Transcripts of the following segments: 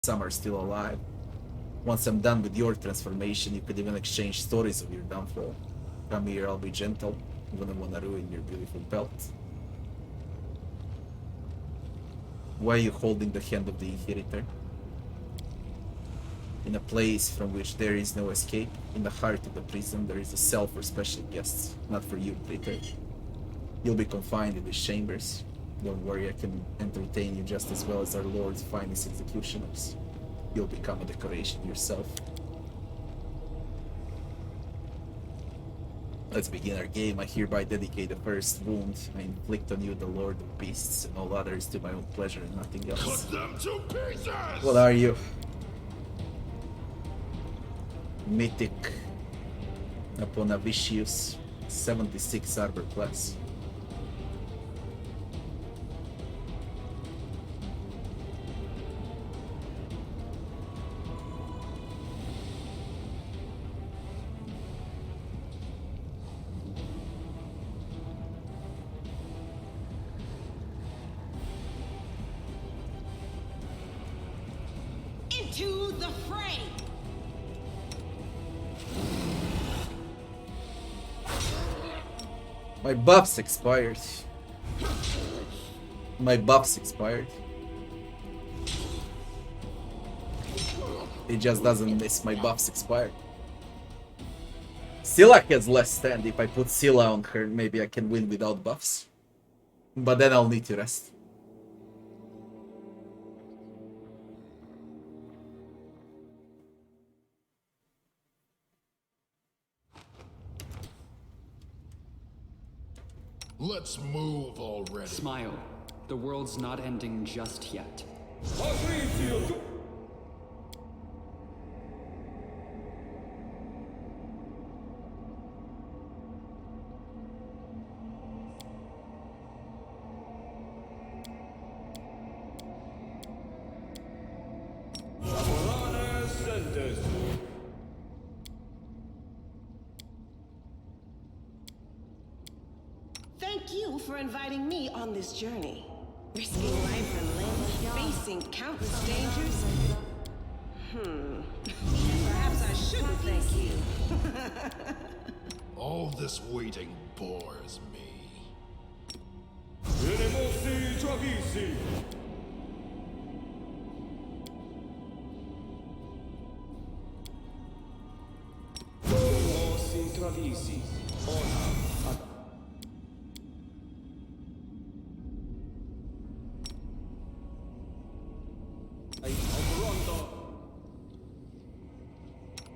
some are still alive. Once I'm done with your transformation, you could even exchange stories of your downfall. Come here, I'll be gentle. I wouldn't want to ruin your beautiful pelt. Why are you holding the hand of the inheritor? In a place from which there is no escape, in the heart of the prison, there is a cell for special guests, not for you, traitor. You'll be confined in these chambers. Don't worry, I can entertain you just as well as our Lord's finest executioners. You'll become a decoration yourself. Let's begin our game. I hereby dedicate the first wound. I inflict on you the Lord of Beasts and all others to my own pleasure and nothing else. Cut them to pieces! What are you? Mythic upon a vicious 76 arbor class. Into the fray! My buffs expired. My buffs expired. It just doesn't miss. My buffs expired. Scylla has less stand. If I put Scylla on her, maybe I can win without buffs. But then I'll need to rest. Let's move already. Smile. The world's not ending just yet. Thank you for inviting me on this journey. Risking life and limb, facing countless dangers. Perhaps I shouldn't thank you. All this waiting bores me.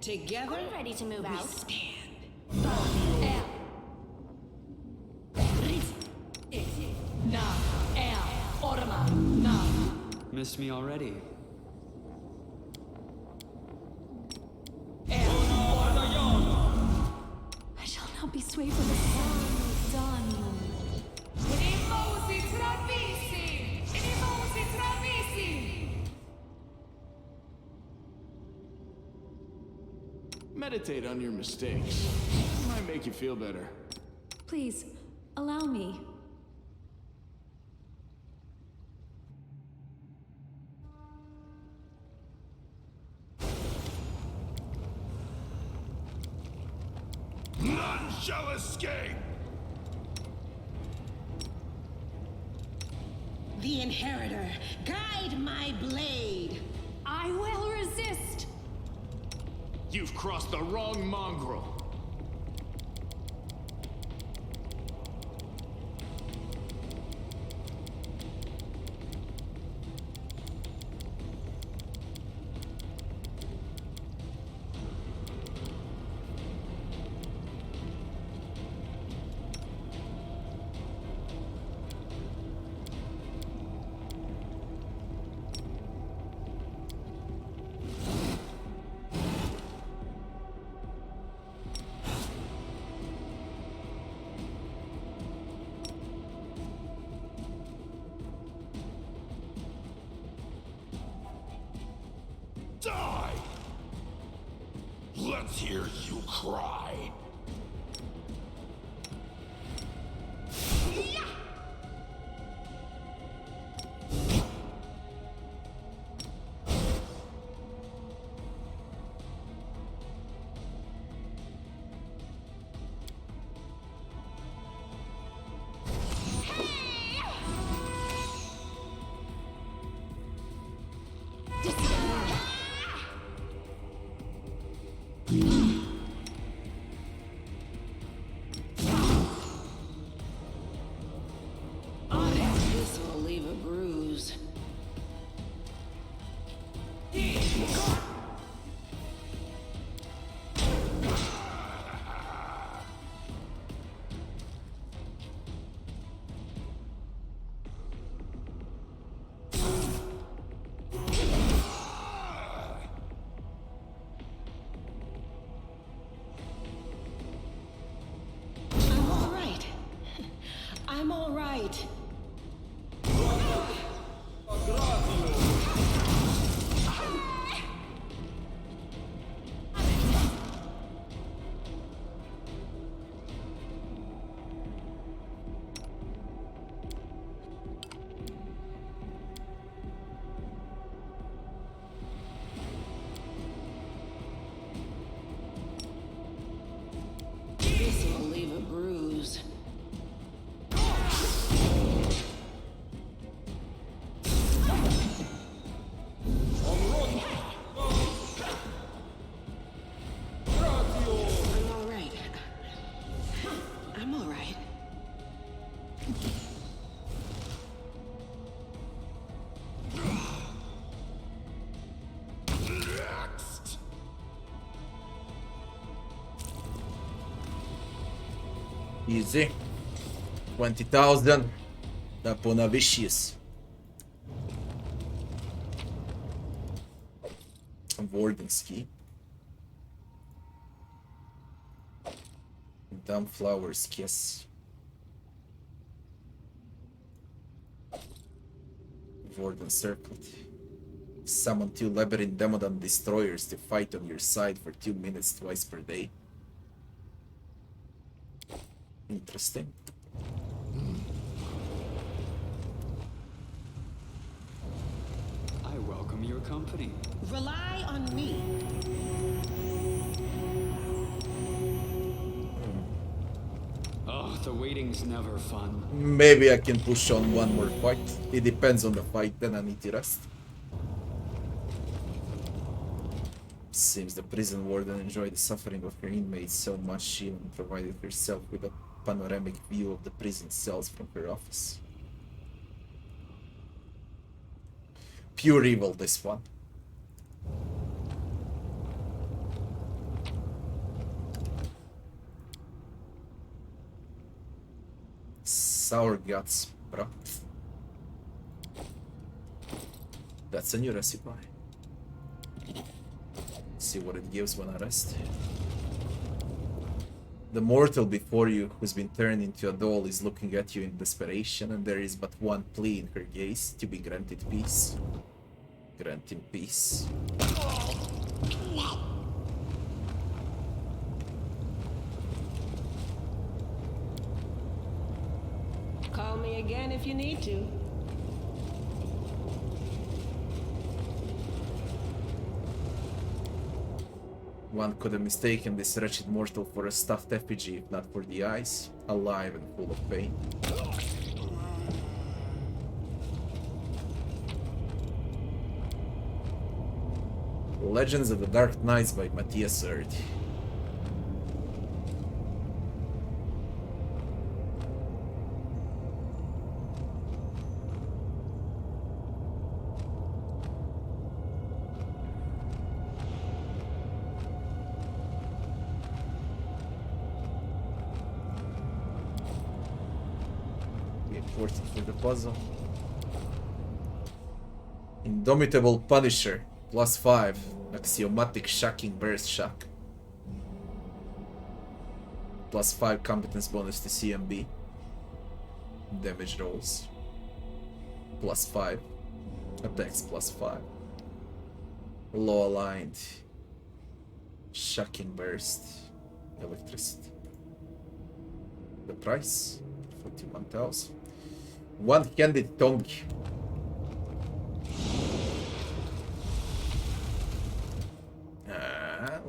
Together, Are we ready to move out? Missed me already. I shall not be swayed from the sun. Meditate on your mistakes. Might make you feel better. Please, allow me. None shall escape! the inheritor, guide my blade. I will resist. You've crossed the wrong mongrel. Die! Let's hear you cry. Easy. 20,000. Aponavicius. Wardenski. Dumb flowers, yes. Warden circled. Summon 2 labyrinth Demodon destroyers to fight on your side for 2 minutes twice per day. Interesting. I welcome your company. Rely on me. Oh, the waiting's never fun. Maybe I can push on one more fight. It depends on the fight, then I need to rest. Seems the prison warden enjoyed the suffering of her inmates so much she even provided herself with a panoramic view of the prison cells from her office. Pure evil, this one. Sour guts, bro. That's a new recipe. See what it gives when I rest. The mortal before you, who's been turned into a doll, is looking at you in desperation, and there is but one plea in her gaze: to be granted peace. Grant him peace. Call me again if you need to. One could have mistaken this wretched mortal for a stuffed effigy, if not for the eyes, alive and full of pain. Legends of the Dark Knights by Matthias Erd. Important for the puzzle. Indomitable Punisher. +5. Axiomatic Shocking Burst Shock. +5 competence bonus to CMB. Damage rolls. +5. Attacks +5. Low aligned. Shocking Burst. Electricity. The price? 41,000. One-handed tongue.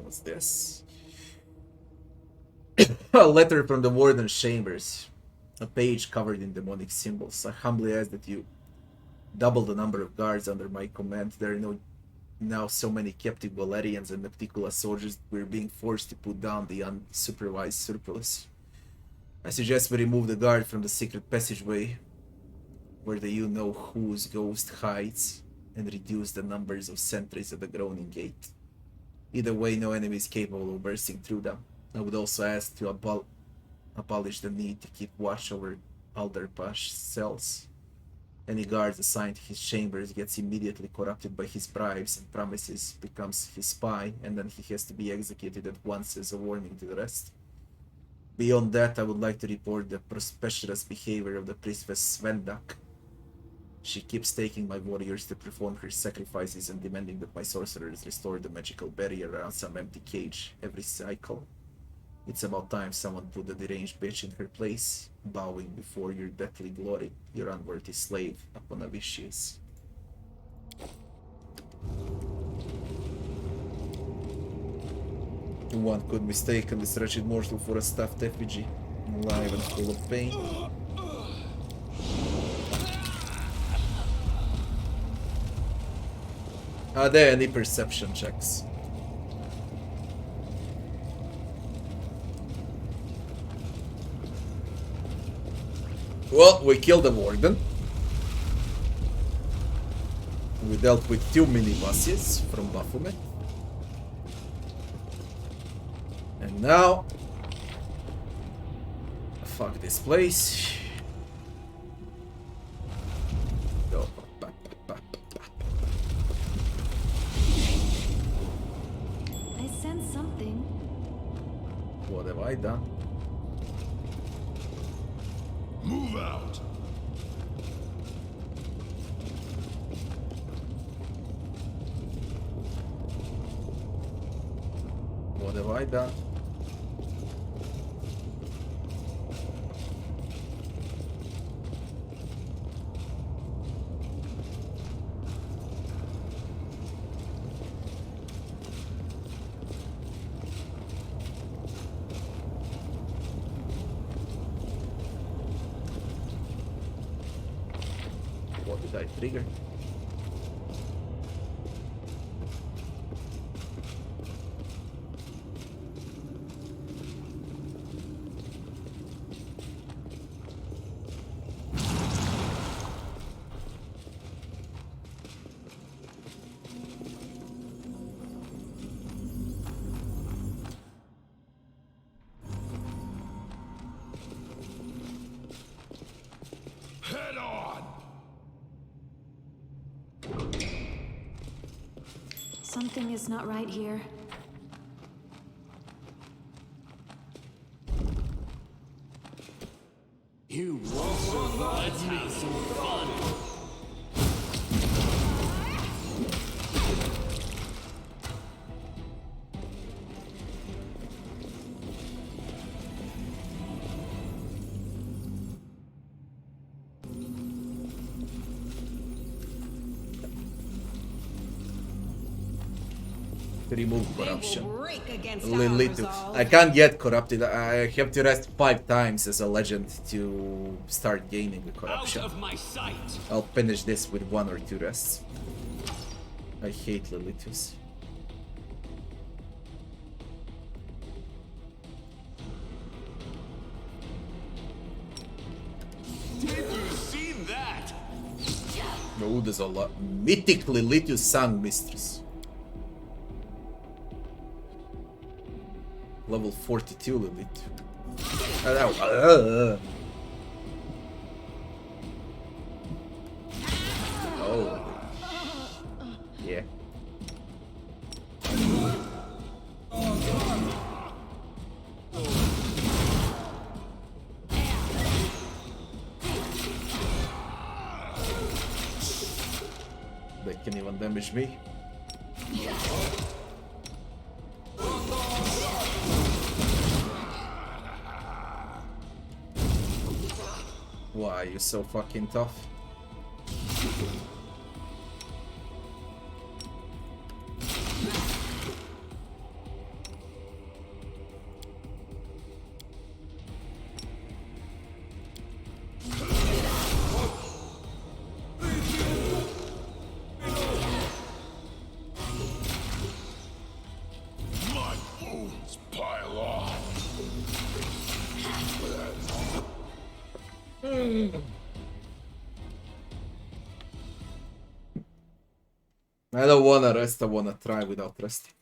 What's this? A letter from the Warden's chambers. A page covered in demonic symbols. I humbly ask that you double the number of guards under my command. There are now so many captive Valerians and Nepticula soldiers that we're being forced to put down the unsupervised surplus. I suggest we remove the guard from the secret passageway where the you-know-whose ghost hides, and reduce the numbers of sentries at the groaning gate. Either way, no enemy is capable of bursting through them. I would also ask to abolish the need to keep watch over Alderpash's cells. Any guards assigned to his chambers gets immediately corrupted by his bribes and promises, becomes his spy, and then he has to be executed at once as a warning to the rest. Beyond that, I would like to report the prosperous behavior of the priestess Svendak. She keeps taking my warriors to perform her sacrifices and demanding that my sorcerers restore the magical barrier around some empty cage every cycle. It's about time someone put the deranged bitch in her place, bowing before your deathly glory, your unworthy slave, Aponavicius. One could mistake this wretched mortal for a stuffed effigy, alive and full of pain. Are there any perception checks? Well, we killed the warden. We dealt with 2 mini-bosses from Baphomet. And now, Fuck this place. Go. I sense something. What have I done? Move out. What have I done? What did I trigger? Head on. Something is not right here. You won't survive. Let's have some fun. Remove They corruption. will break against our Lilith. resolve. I can't get corrupted. I have to rest 5 times as a legend to start gaining the corruption. Out of my sight. I'll finish this with 1 or 2 rests. I hate Lilithus. Did you see that? Oh, there's a lot. Mythic Lilithus Sang Mistress. Level 42 Lilith. Oh. Yeah. They can even damage me. Why are you so fucking tough? My wounds pile on. I don't wanna rest, I wanna try without resting.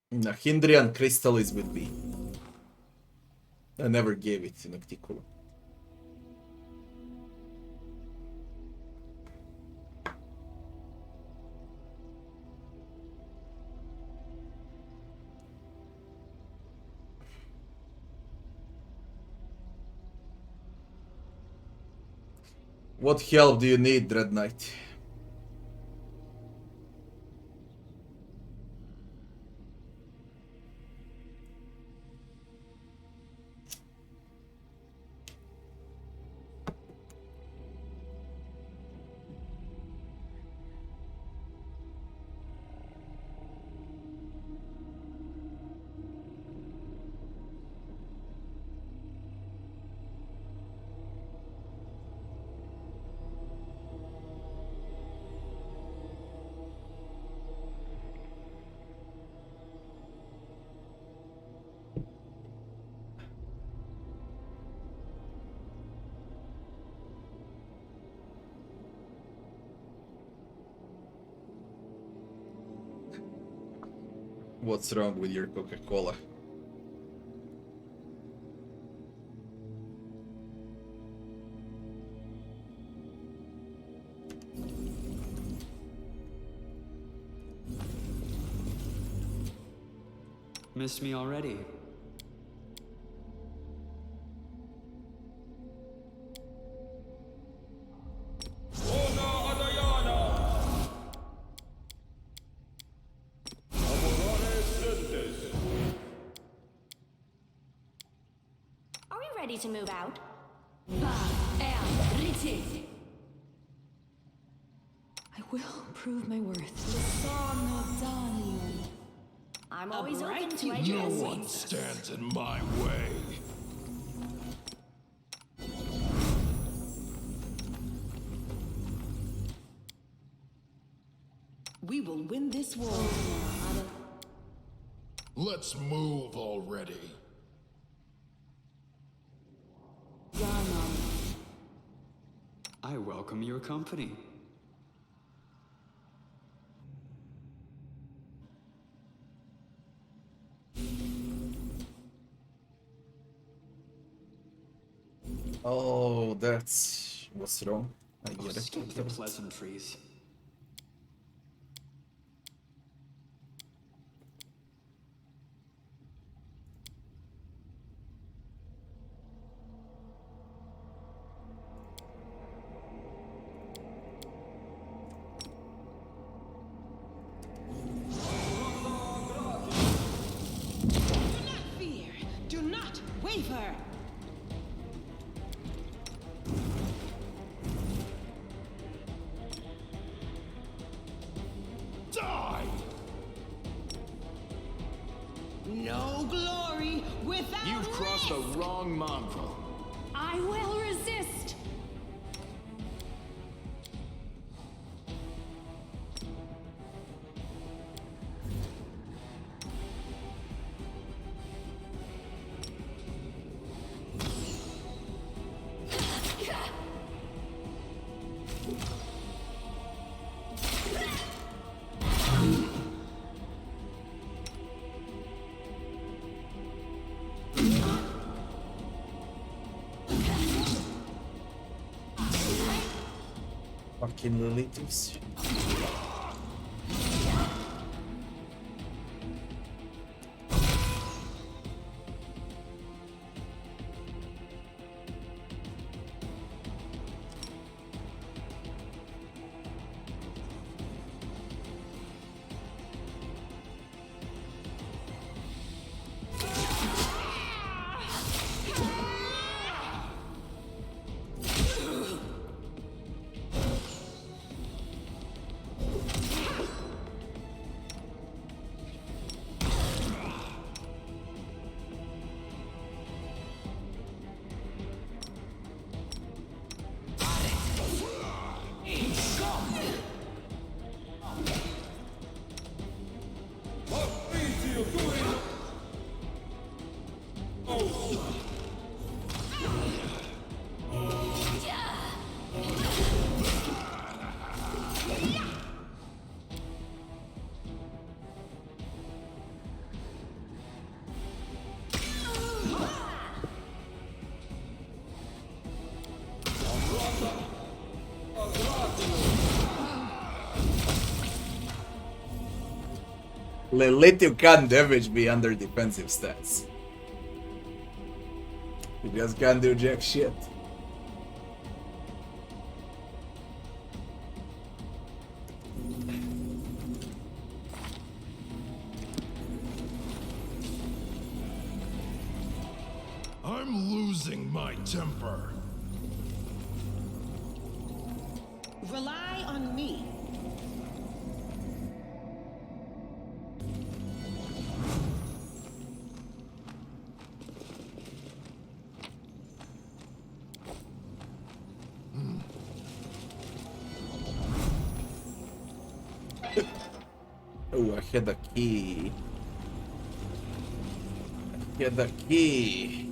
The Hindrian crystal is with me. I never gave it in Octicola. What help do you need, Dread Knight? What's wrong with your Coca-Cola? Missed me already? Are we ready to move out? I will prove my worth. I'm always open to No ideas. one stands in my way. We will win this war. Let's move already. I welcome your company. Oh, that's what's wrong. I Oh, get it. skip the pleasantries. Do not fear. Do not waver. Die! No glory without You've crossed the risk. wrong mongrel. I will resist. Fucking relatives. Lelitio can't damage me under defensive stats. He just can't do jack shit. I'm losing my temper. Rely on me. Oh, I had the key. I had the key.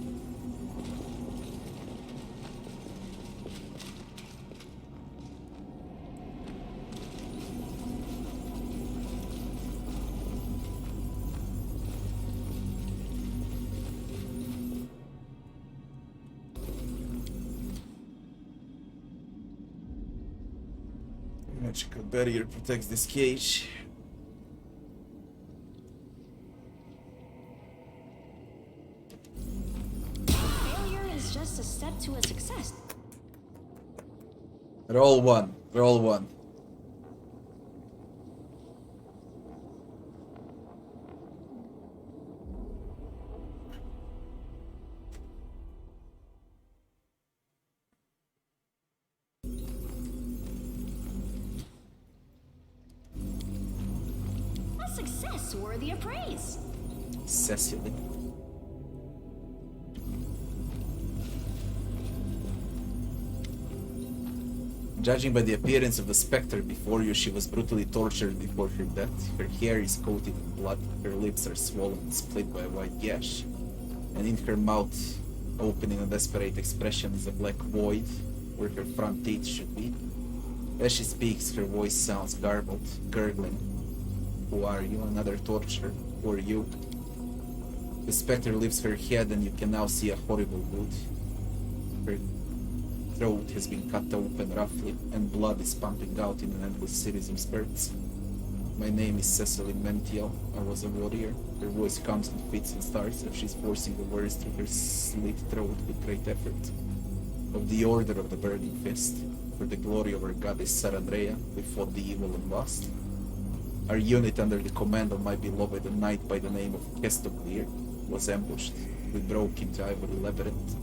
Magical barrier protects this cage. Failure is just a step to a success. Roll one. Roll one. A success worthy of praise. Cecily. Judging by the appearance of the specter before you, she was brutally tortured before her death. Her hair is coated in blood, her lips are swollen and split by a wide gash, and in her mouth, open in a desperate expression, is a black void where her front teeth should be. As she speaks, her voice sounds garbled, gurgling. Who are you? Another torturer? Who are you? The specter lifts her head and you can now see a horrible wound. Her throat has been cut open roughly, and blood is pumping out in an endless series of spurts. My name is Cecily Mentiel. I was a warrior. Her voice comes in fits and starts as she's forcing the words through her slit throat with great effort. Of the Order of the Burning Fist, for the glory of our goddess Sarandrea, we fought the evil and lost. Our unit under the command of my beloved knight by the name of Kestoglir was ambushed. We broke into Ivory Labyrinth,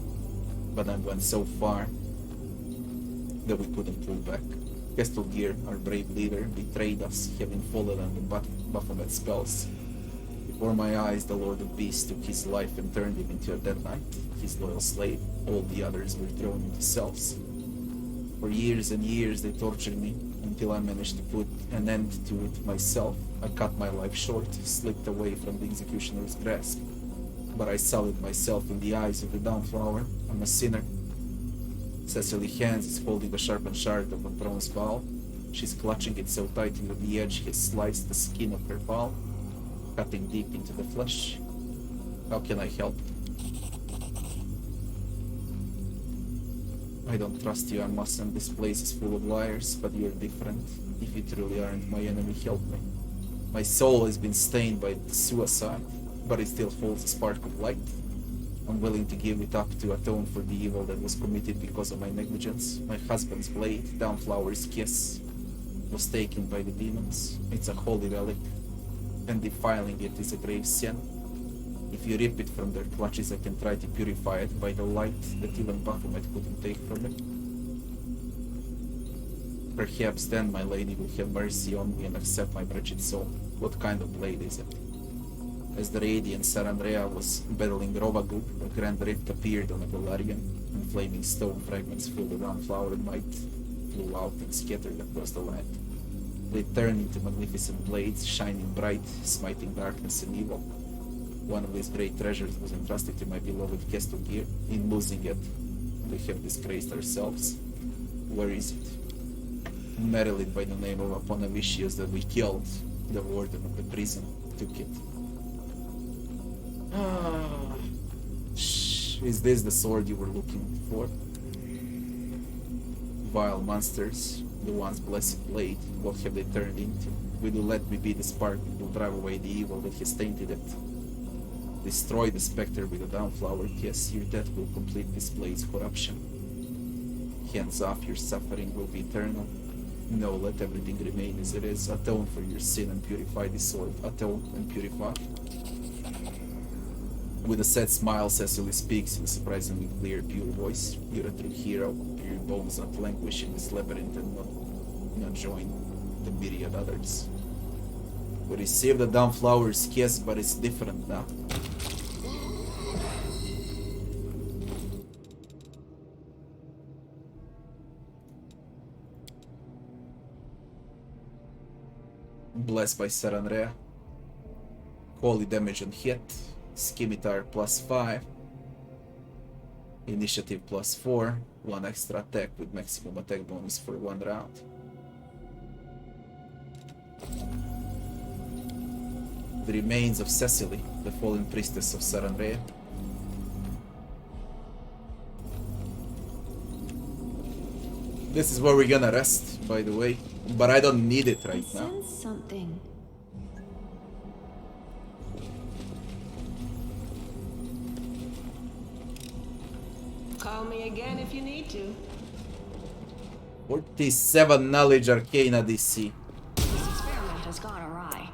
but I went so far that we couldn't pull back. Kestoglir, our brave leader, betrayed us, having fallen under Baphomet's spells. Before my eyes, the Lord of Beasts took his life and turned him into a dead knight, his loyal slave. All the others were thrown into cells. For years and years they tortured me, until I managed to put an end to it myself. I cut my life short, slipped away from the executioner's grasp. But I sullied myself in the eyes of the Dawnflower. I'm a sinner. Cecily's hands is holding a sharpened shard of a bronze bowl. She's clutching it so tightly that the edge has sliced the skin of her palm, cutting deep into the flesh. How can I help? I don't trust you, I mustn't. This place is full of liars, but you're different. If you truly aren't my enemy, help me. My soul has been stained by suicide, but it still holds a spark of light. I'm willing to give it up to atone for the evil that was committed because of my negligence. My husband's blade, Dawnflower's kiss, was taken by the demons. It's a holy relic, and defiling it is a grave sin. If you rip it from their clutches, I can try to purify it by the light that even Baphomet couldn't take from it. Perhaps then my lady will have mercy on me and accept my wretched soul. What kind of blade is it? As the radiant Sarandrea was battling Rovagug, a grand rift appeared on a Galarian, and flaming stone fragments filled the Dawnflower might flew out and scattered across the land. They turned into magnificent blades, shining bright, smiting darkness and evil. One of these great treasures was entrusted to my beloved Kestoglir. In losing it, we have disgraced ourselves. Where is it? Marilyn, by the name of Aponavicius, that we killed, the warden of the prison, took it. Is this the sword you were looking for? Vile monsters, the once blessed blade, what have they turned into? Will you let me be the spark that will drive away the evil that has tainted it? Destroy the specter with a Dawnflower kiss, your death will complete this blade's corruption. Hands off, your suffering will be eternal. No, let everything remain as it is. Atone for your sin and purify the sword. Atone and purify. With a sad smile, Cecily speaks in a surprisingly clear, pure voice. You're a true hero. Your bones not languish in this labyrinth and not join the myriad others. We received the Dawnflower's kiss, but it's different now. Blessed by Sarandrea. Holy damage on hit. Scimitar +5. Initiative +4. 1 extra attack with maximum attack bonus for 1 round. The remains of Cecily, the fallen priestess of Sarandrea. This is where we're gonna rest, by the way. But I don't need it right now. Sense something. Call me again if you need to. 47 knowledge arcana DC. This experiment has gone awry.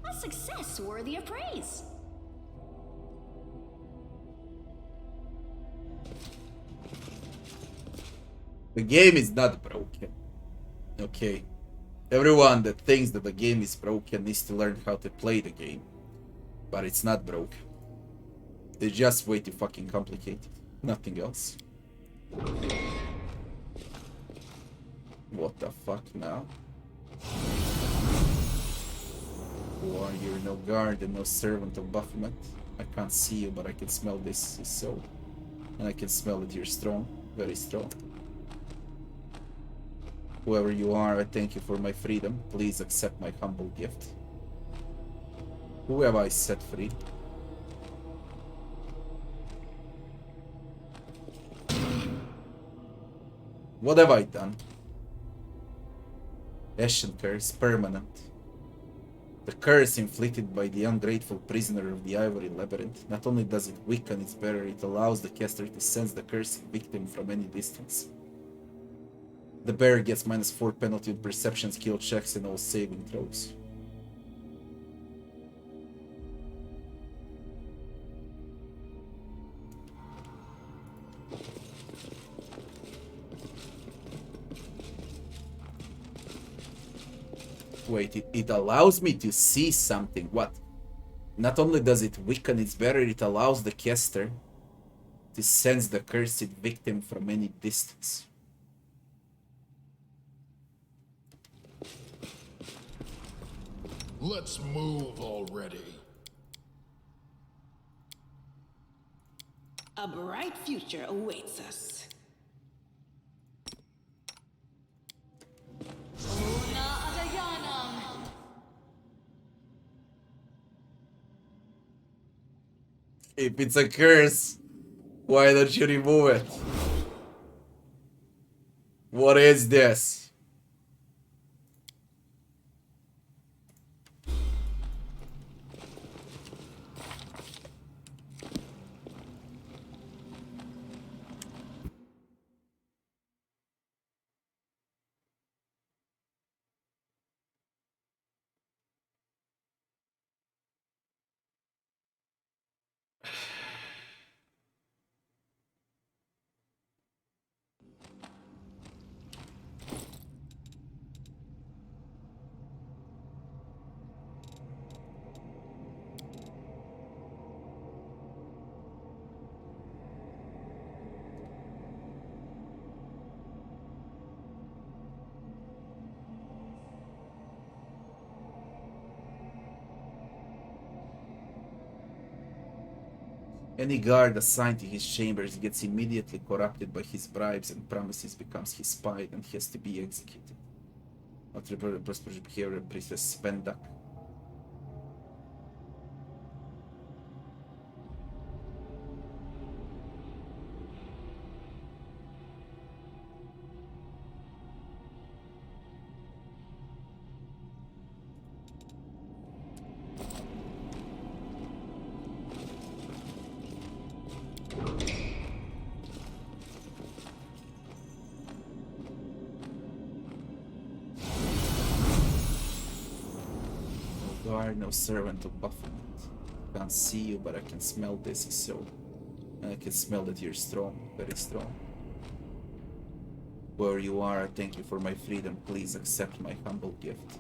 A success worthy of praise. The game is not broken. Okay. Everyone that thinks that the game is broken needs to learn how to play the game. But it's not broken. It's just way too fucking complicated. Nothing else. What the fuck now? Who are you? No guard and no servant of Baphomet. I can't see you, but I can smell this so. And I can smell that you're strong. Very strong. Whoever you are, I thank you for my freedom. Please accept my humble gift. Who have I set free? What have I done? Ashen curse, permanent. The curse inflicted by the ungrateful prisoner of the Ivory Labyrinth. Not only does it weaken its bearer, it allows the caster to sense the cursed victim from any distance. The bearer gets -4 penalty on perception skill checks and all saving throws. Wait, it allows me to see something. What? Not only does it weaken its bearer, it allows the caster to sense the cursed victim from any distance. Let's move already. A bright future awaits us. If it's a curse, why don't you remove it? What is this? Any guard assigned to his chambers gets immediately corrupted by his bribes and promises, becomes his spy and has to be executed. Attribute prosperous behavior, priestess Spendak. No servant of Baphomet. Can't see you, but I can smell this so. And I can smell that you're strong, very strong. Where you are, I thank you for my freedom. Please accept my humble gift.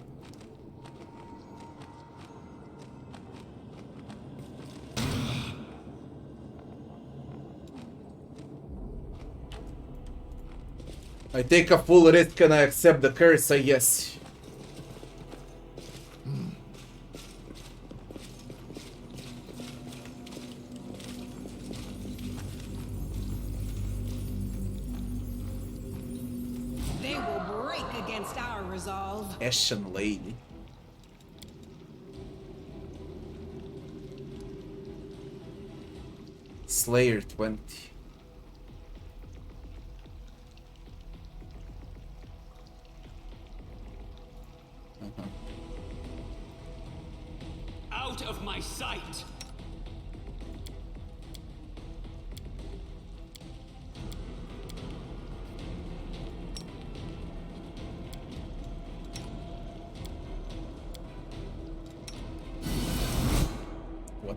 I take a full risk and I accept the curse, I guess. against our resolve. Ashen Lady. Slayer 20. Out of my sight! What?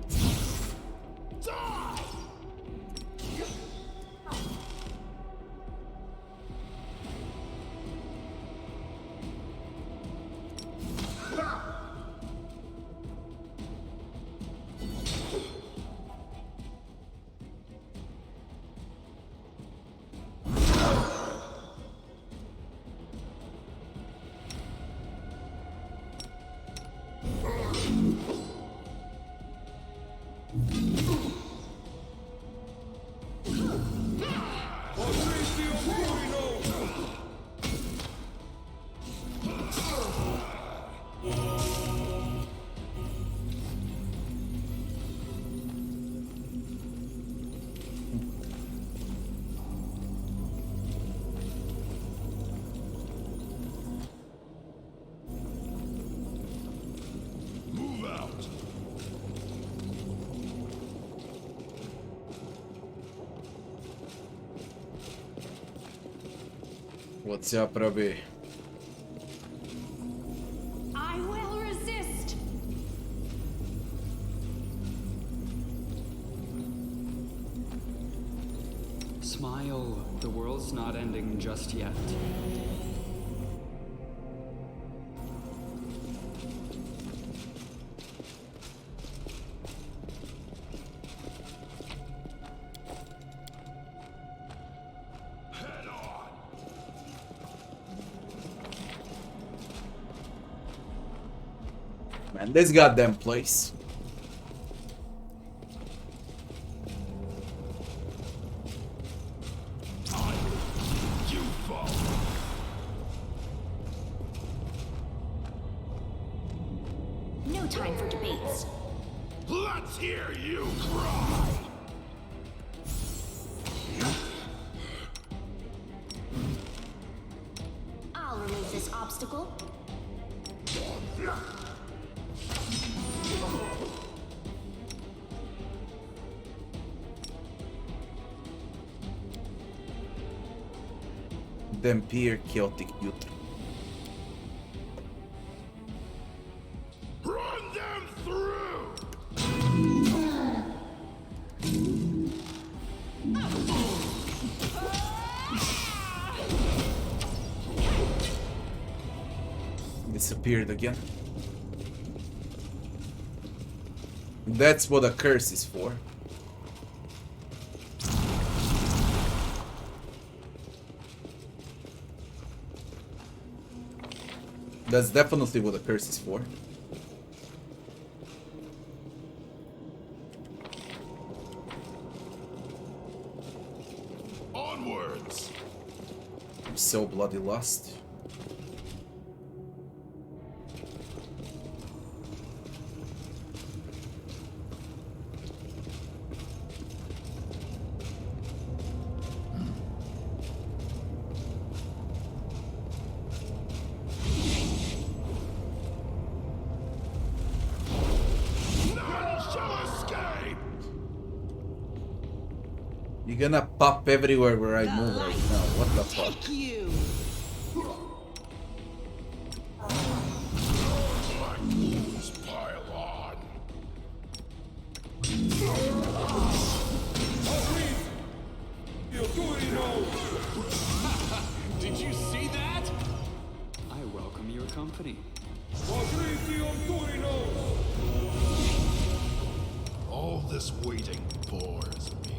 Move out. What's up, Robbie? I will resist. Smile, the world's not ending just yet. Head on. Man, this goddamn place. You fall. No time for debates. Let's hear you cry. I'll remove this obstacle. Vampire Chaotic Youth. Run them through. Disappeared again. That's what a curse is for. That's definitely what a curse is for. Onwards. I'm so bloody lost. None shall escape. You're gonna pop everywhere where I move right now. What the fuck? Take you. My wounds pile on. Did you see that? I welcome your company. All this waiting bores me.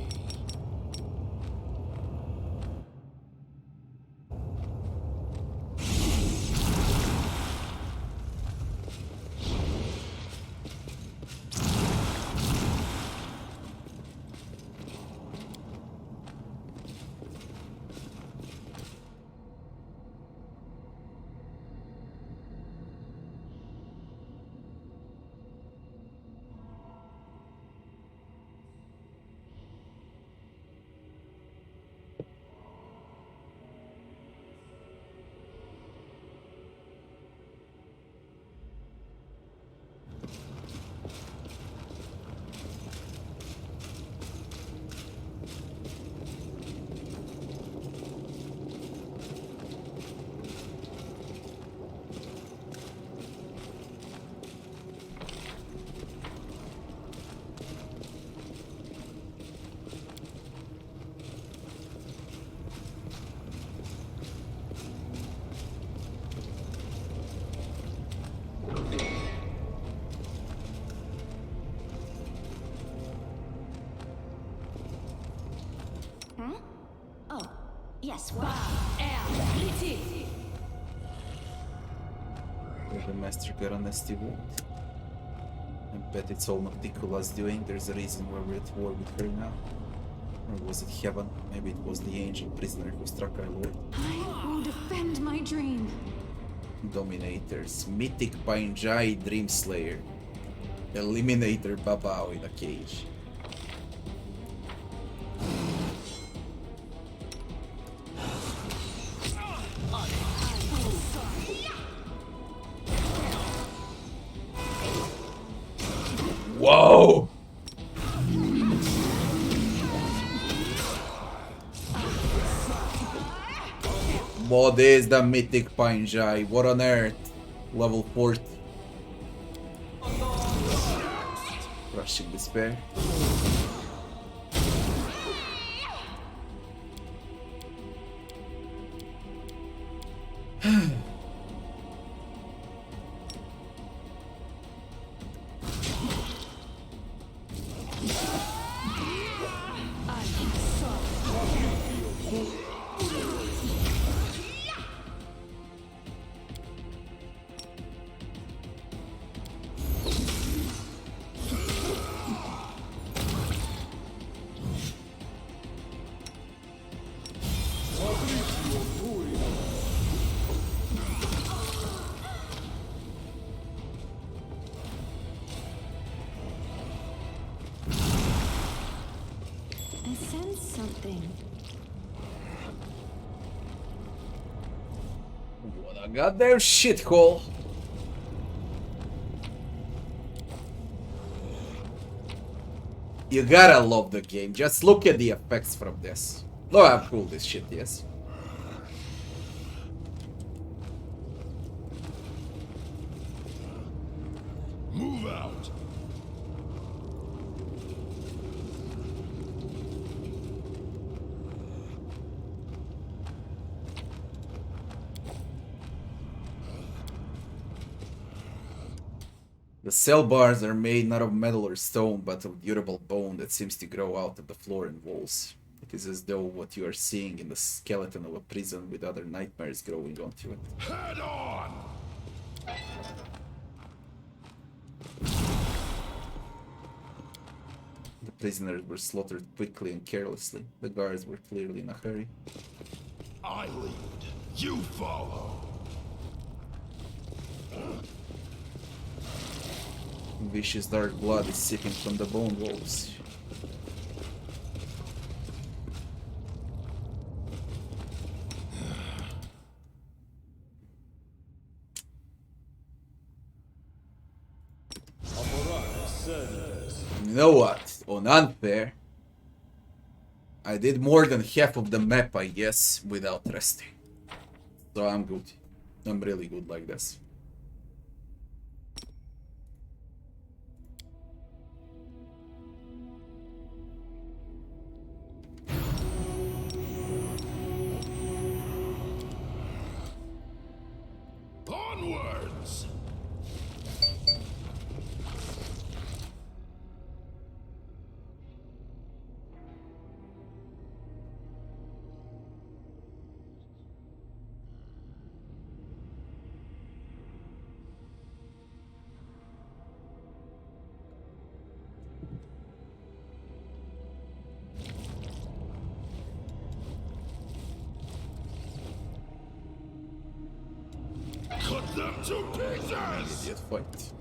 Yes, what? The master got a nasty wound. I bet it's all Nocticula's doing. There's a reason why we're at war with her now. Or was it heaven? Maybe it was the angel prisoner who struck our lord. I will defend my dream. Dominators. Mythic Painjai Dreamslayer. Eliminator Babao in a cage. Whoa! What is the Mythic Painjai? What on earth? Level 40. Rushing Despair. I sense something. What a goddamn shithole. You gotta love the game. Just look at the effects from this. Look how cool this shit is. Move out. The cell bars are made not of metal or stone, but of durable bone that seems to grow out of the floor and walls. It is as though what you are seeing in the skeleton of a prison with other nightmares growing onto it. Head on. The prisoners were slaughtered quickly and carelessly. The guards were clearly in a hurry. I lead. You follow. Vicious dark blood is seeping from the bone walls. You know what? On Unfair, I did more than half of the map, I guess, without resting. So I'm good. I'm really good like this. Onwards. Cut them to pieces. Idiot fight.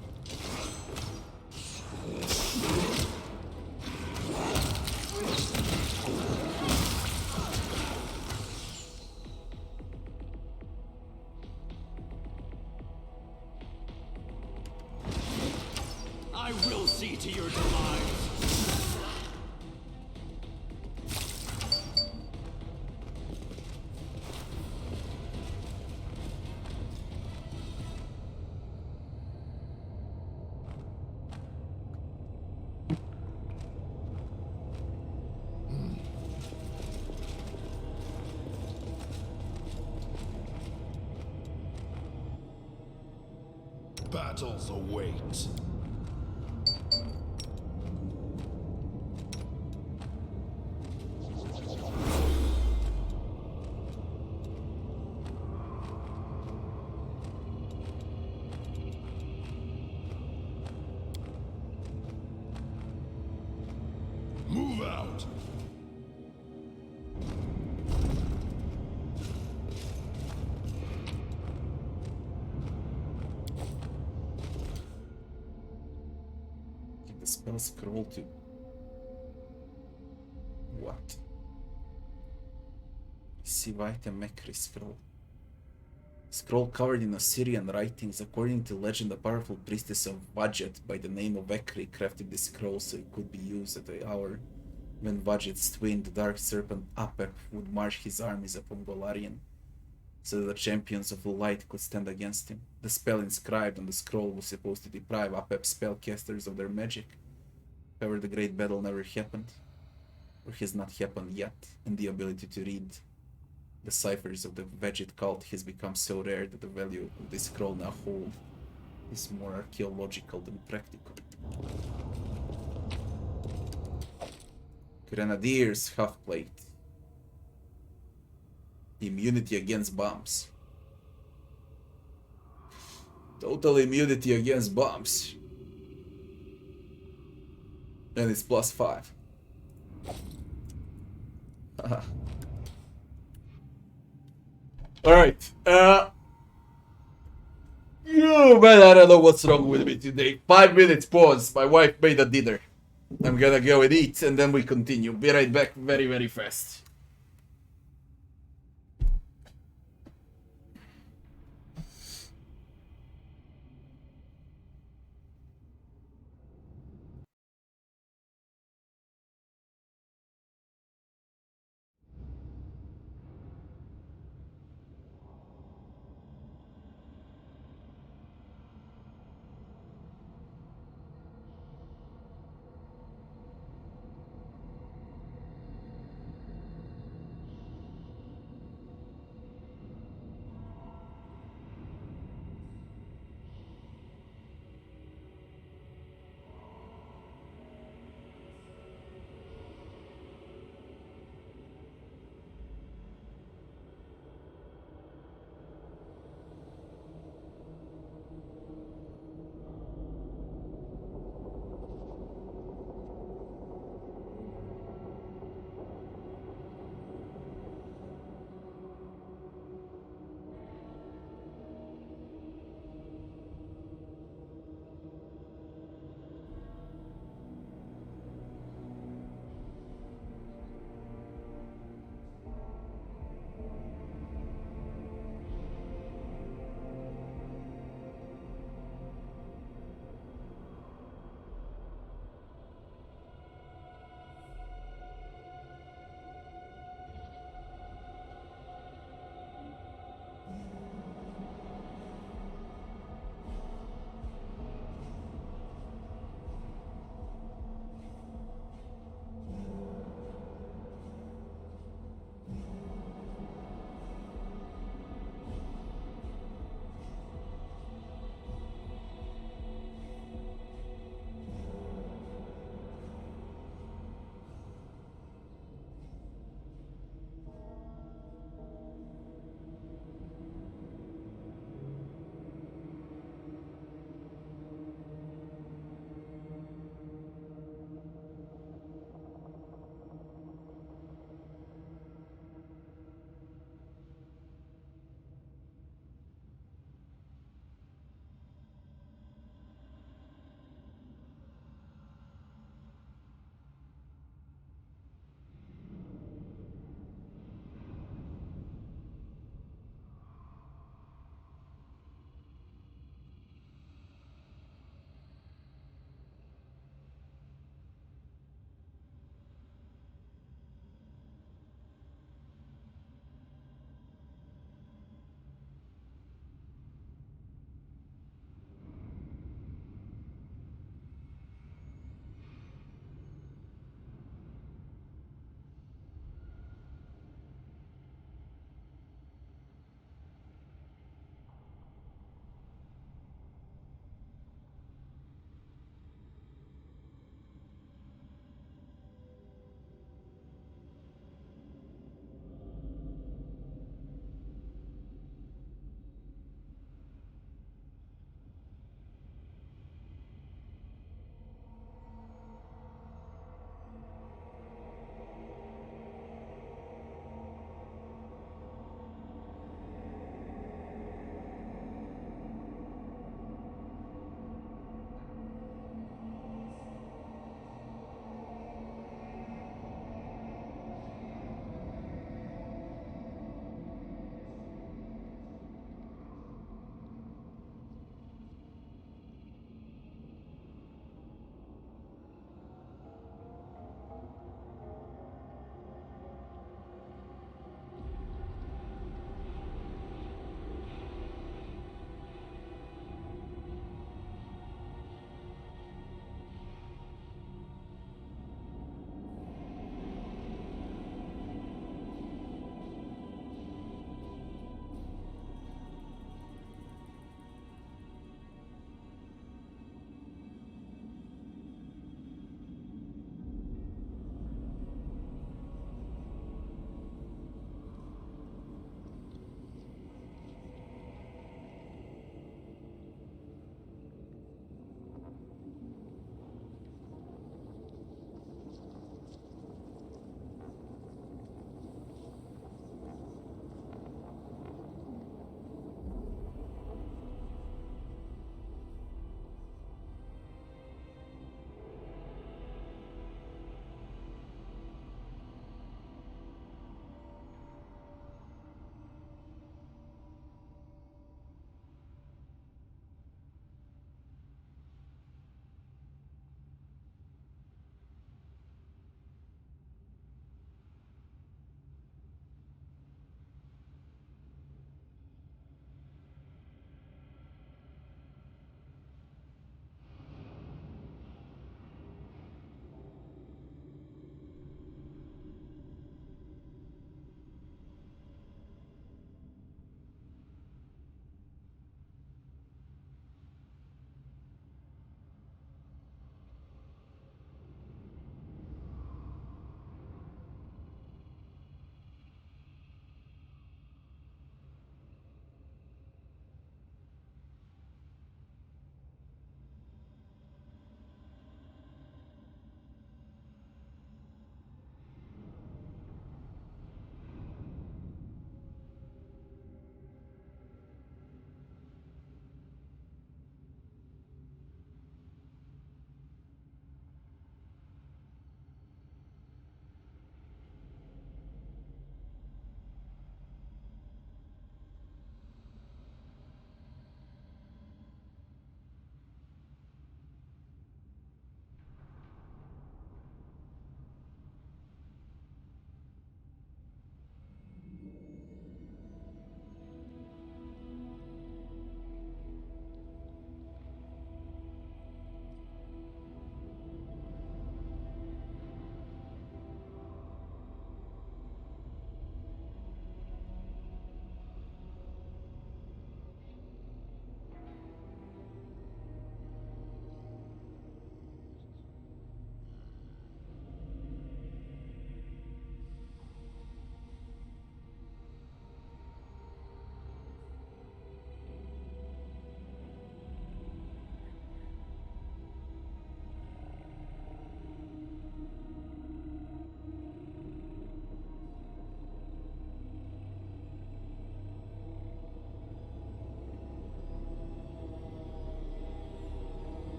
I will see to your demise. Battles await. Move out. Give the spell scroll to what? Receive item Mekri scroll. Scroll covered in Assyrian writings. According to legend, a powerful priestess of Wadjet by the name of Ekri crafted this scroll so it could be used at the hour when Wadjet's twin, the dark serpent Apep, would march his armies upon Golarion, so that the champions of the light could stand against him. The spell inscribed on the scroll was supposed to deprive Apep's spellcasters of their magic. However, the great battle never happened, or has not happened yet, and the ability to read the ciphers of the Vegit cult has become so rare that the value of this scroll now hold is more archaeological than practical. Grenadiers half-plate. Immunity against bombs. Total immunity against bombs. And it's +5. Alright. Oh man, I don't know what's wrong with me today. 5 minutes pause. My wife made a dinner. I'm gonna go and eat and then we continue. Be right back very, very fast.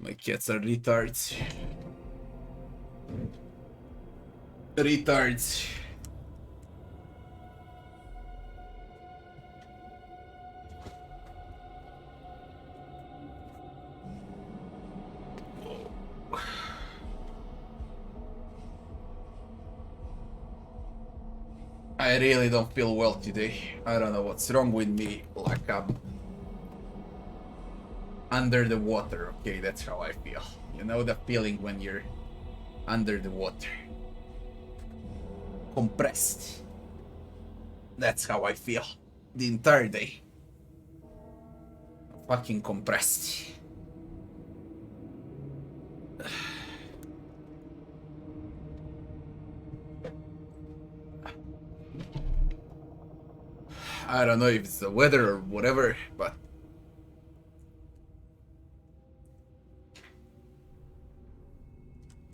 My cats are retards. Retards. I really don't feel well today. I don't know what's wrong with me. Like I'm under the water. Okay, that's how I feel. You know the feeling when you're under the water. Compressed. That's how I feel the entire day. Fucking compressed. I don't know if it's the weather or whatever, but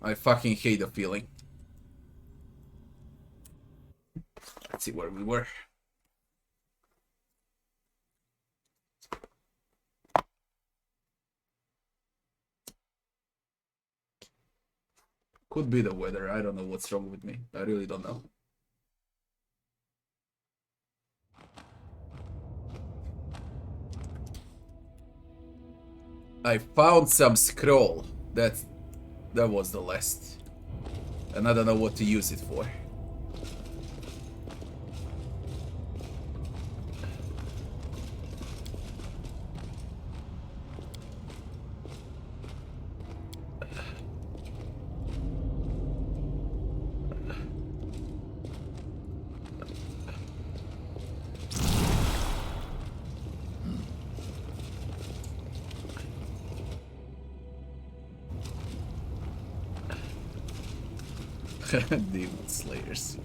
I fucking hate the feeling. Let's see where we were. Could be the weather. I don't know what's wrong with me. I really don't know. I found some scroll. That was the last. And I don't know what to use it for. Demon Slayers.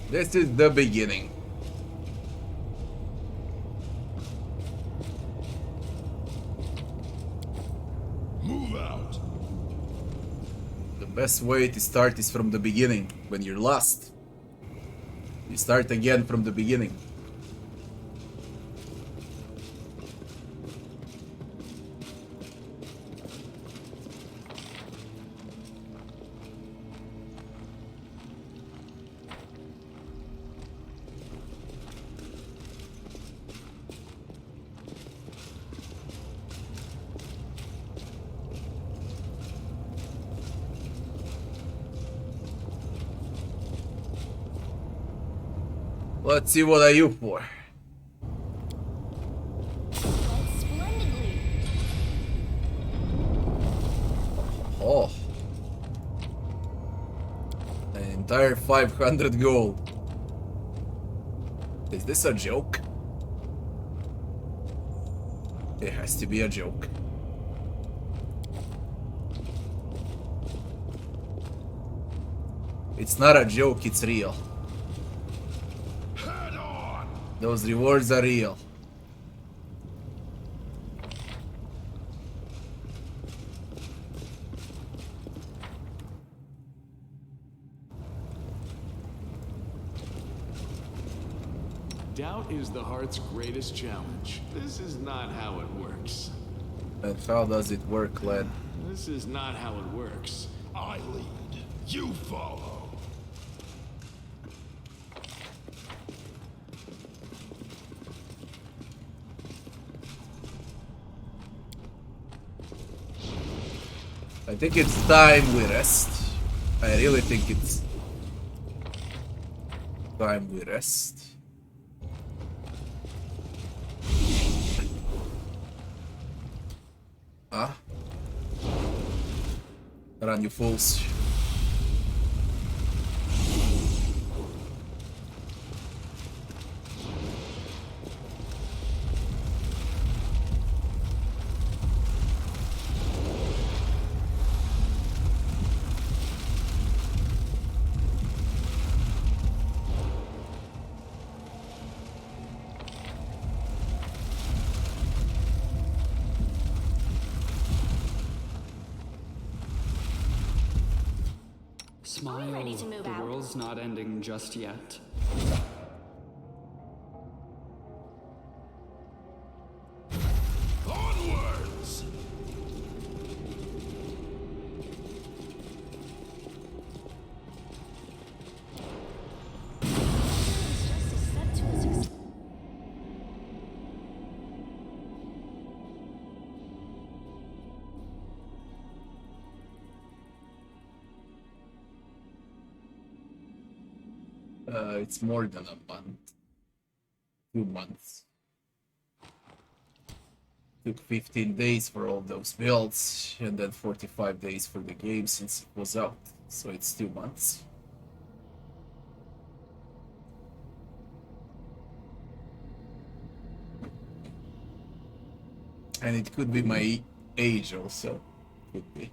This is the beginning. Move out. The best way to start is from the beginning. When you're lost, you start again from the beginning. Let's see what are you for. Splendidly. Oh. An entire 500 gold. Is this a joke? It has to be a joke. It's not a joke, it's real. Head on. Those rewards are real. Doubt is the heart's greatest challenge. This is not how it works. And how does it work, lad? This is not how it works. I lead. You follow. I think it's time we rest. I really think it's time we rest. Ah? Run, you fools. Smile. ready to move The out. world's not ending just yet. Onwards! Justice set to a success. It's more than a month. 2 months. Took 15 days for all those builds, and then 45 days for the game since it was out. So it's 2 months. And it could be my age also. Could be.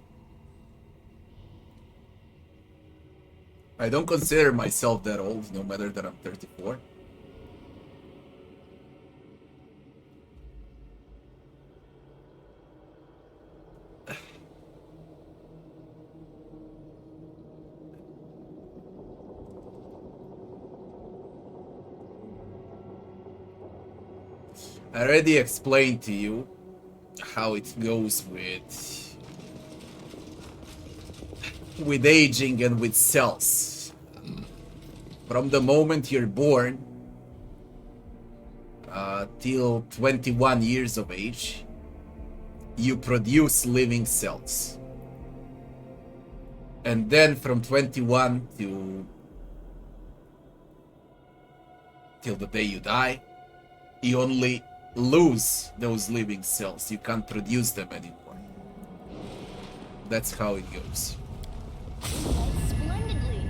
I don't consider myself that old, no matter that I'm 34. I already explained to you how it goes with aging and with cells. From the moment you're born till 21 years of age, you produce living cells. And then from 21 till the day you die, you only lose those living cells. You can't produce them anymore. That's how it goes. Splendidly.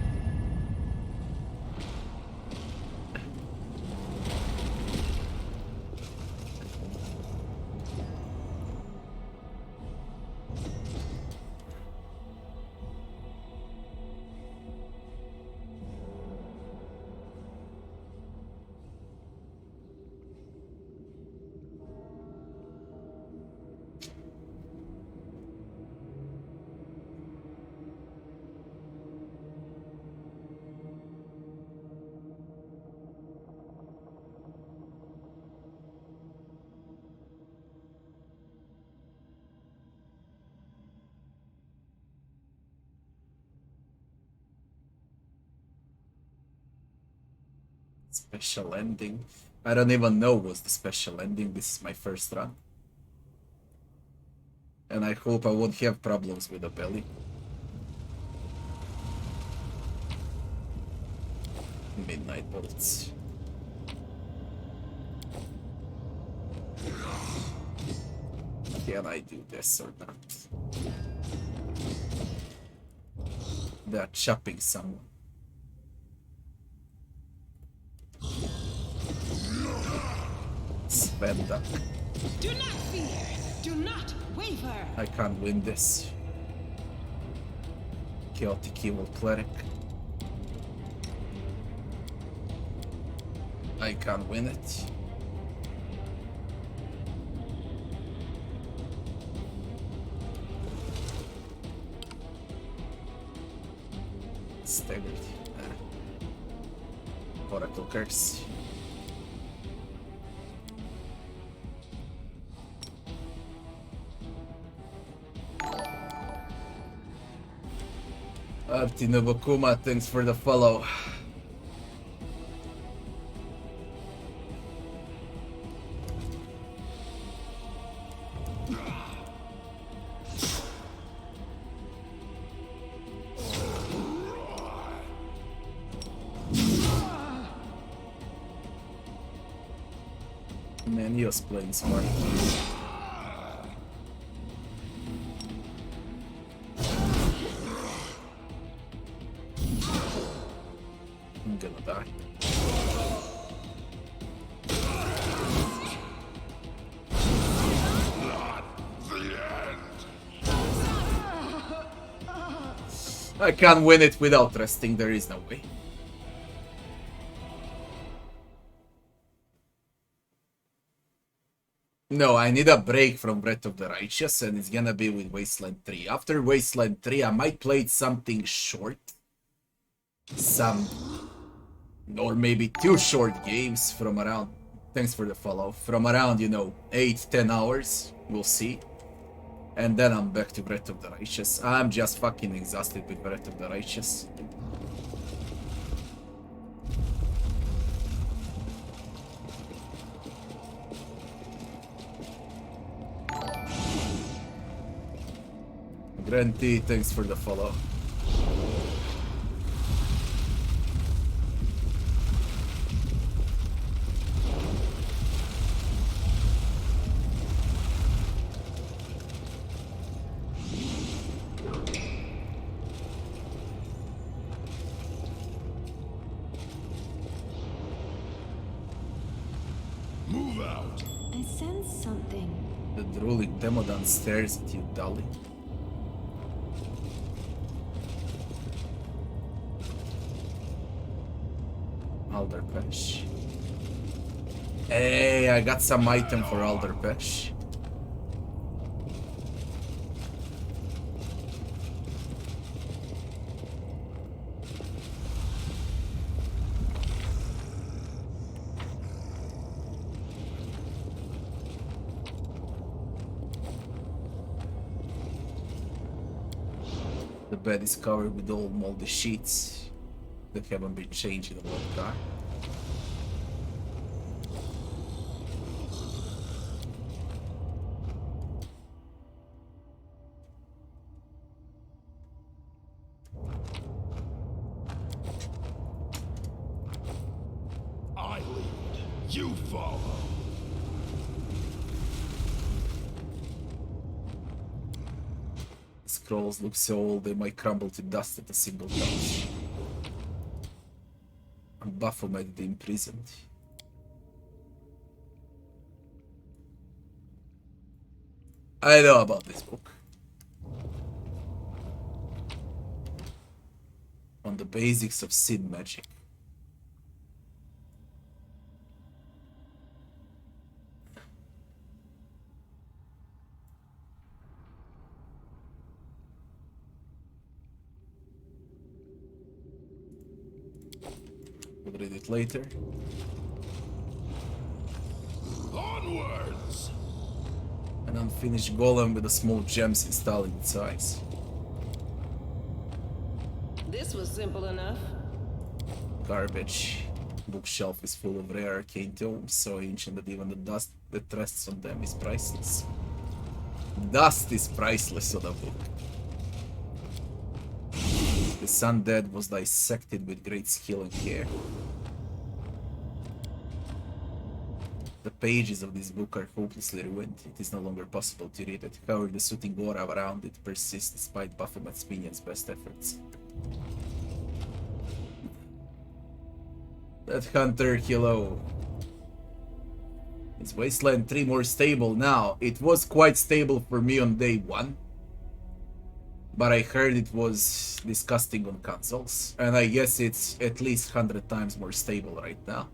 Special ending. I don't even know what's the special ending. This is my first run. And I hope I won't have problems with the belly. Midnight bolts. Can I do this or not? They're chopping someone. Spend. Do not fear. Do not waver. I can't win this. Chaotic Evil Cleric. I can't win it. Staggered. Oracle Curse. Arti Nobokuma, thanks for the follow. Man, he was playing smart. I'm gonna die. I can't win it without resting, there is no way. No, I need a break from Breath of the Righteous, and it's gonna be with Wasteland 3. After Wasteland 3, I might play something short, some, or maybe 2 short games from around, thanks for the follow, from around, 8-10 hours, we'll see. And then I'm back to Wrath of the Righteous. I'm just fucking exhausted with Wrath of the Righteous. Granty, thanks for the follow. Move out. I sense something. The drooling Demodon stares at you dully. Alderpesh. Hey, I got some item for Alderpesh. The bed is covered with old moldy sheets that haven't been changed in a long time. I lead. You follow. Scrolls look so old they might crumble to dust at a single touch. And Baphomet the imprisoned. I know about this book. On the basics of sin magic. We'll read it later. Onwards. An unfinished golem with a small gems installed in its eyes. This was simple enough. Garbage. Bookshelf is full of rare arcane tomes, so ancient that even the dust that rests on them is priceless. Dust is priceless on a book. The Sundead was dissected with great skill and care. The pages of this book are hopelessly ruined. It is no longer possible to read it. However, the soothing aura around it persists despite Baphomet's minion's best efforts. That hunter, hello. Is Wasteland 3 more stable now? It was quite stable for me on day 1. But I heard it was disgusting on consoles. And I guess it's at least 100 times more stable right now.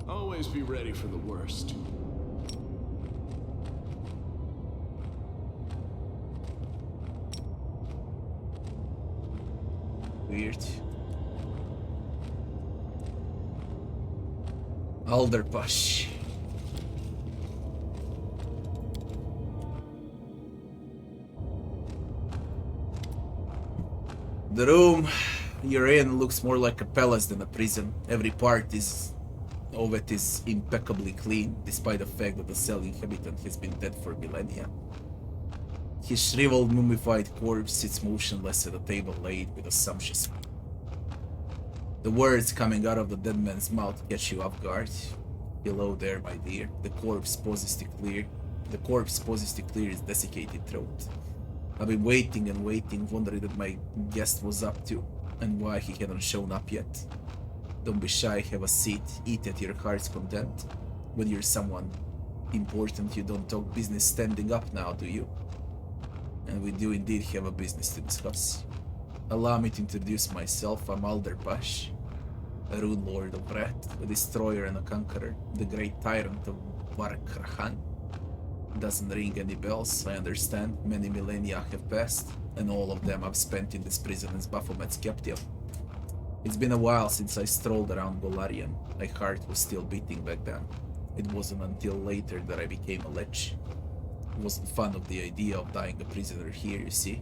Always be ready for the worst. Weird. Alderpush. The room you're in looks more like a palace than a prison. Every part of it is impeccably clean, despite the fact that the cell inhabitant has been dead for millennia. His shriveled, mummified corpse sits motionless at a table laid with a sumptuous. The words coming out of the dead man's mouth catch you off guard. Hello there, my dear. The corpse pauses to clear his desiccated throat. I've been waiting and waiting, wondering what my guest was up to, and why he hadn't shown up yet. Don't be shy, have a seat, eat at your heart's content. When you're someone important, you don't talk business standing up now, do you? And we do indeed have a business to discuss. Allow me to introduce myself. I'm Alderpash, a rune lord of Wrath, a destroyer and a conqueror, the great tyrant of Varkrahan. Doesn't ring any bells, I understand. Many millennia have passed, and all of them I've spent in this prison as Baphomet's captive. It's been a while since I strolled around Golarion. My heart was still beating back then. It wasn't until later that I became a lich. I wasn't fond of the idea of dying a prisoner here, you see.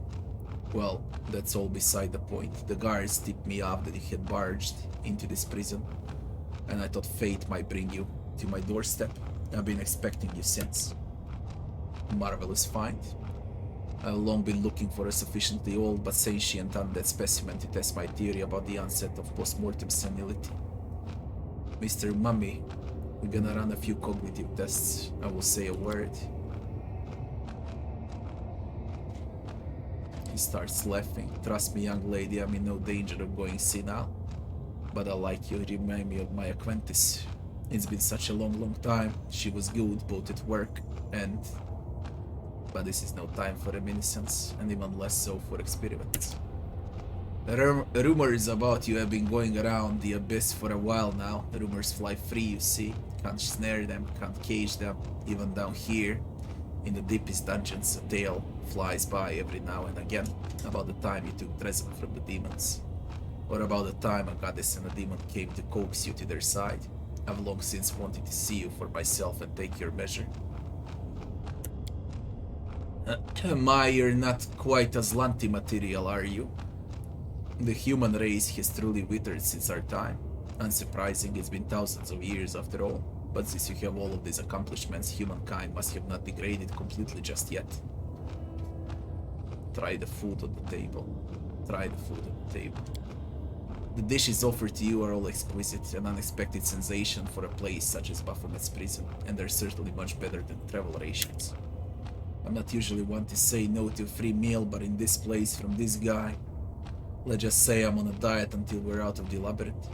Well, that's all beside the point. The guards tipped me off that you had barged into this prison, and I thought fate might bring you to my doorstep. I've been expecting you since. Marvelous find. I've long been looking for a sufficiently old but sentient undead specimen to test my theory about the onset of post-mortem senility. Mr. Mummy, we're gonna run a few cognitive tests. I will say a word. He starts laughing. Trust me, young lady, I'm in no danger of going senile. But I like you, remind me of my acquaintance. It's been such a long time. She was good, both at work and... But this is no time for reminiscence, and even less so for experiments. Rumors about you have been going around the abyss for a while now. Rumors fly free, you see. Can't snare them, can't cage them. Even down here, in the deepest dungeons, a tale flies by every now and again about the time you took Dresden from the demons. Or about the time a goddess and a demon came to coax you to their side. I've long since wanted to see you for myself and take your measure. You're not quite as Lanti material, are you? The human race has truly withered since our time. Unsurprising, it's been thousands of years after all. But since you have all of these accomplishments, humankind must have not degraded completely just yet. Try the food on the table. Try the food on the table. The dishes offered to you are all exquisite, an unexpected sensation for a place such as Baphomet's prison, and they're certainly much better than travel rations. I'm not usually one to say no to a free meal, but in this place from this guy, let's just say I'm on a diet until we're out of the labyrinth.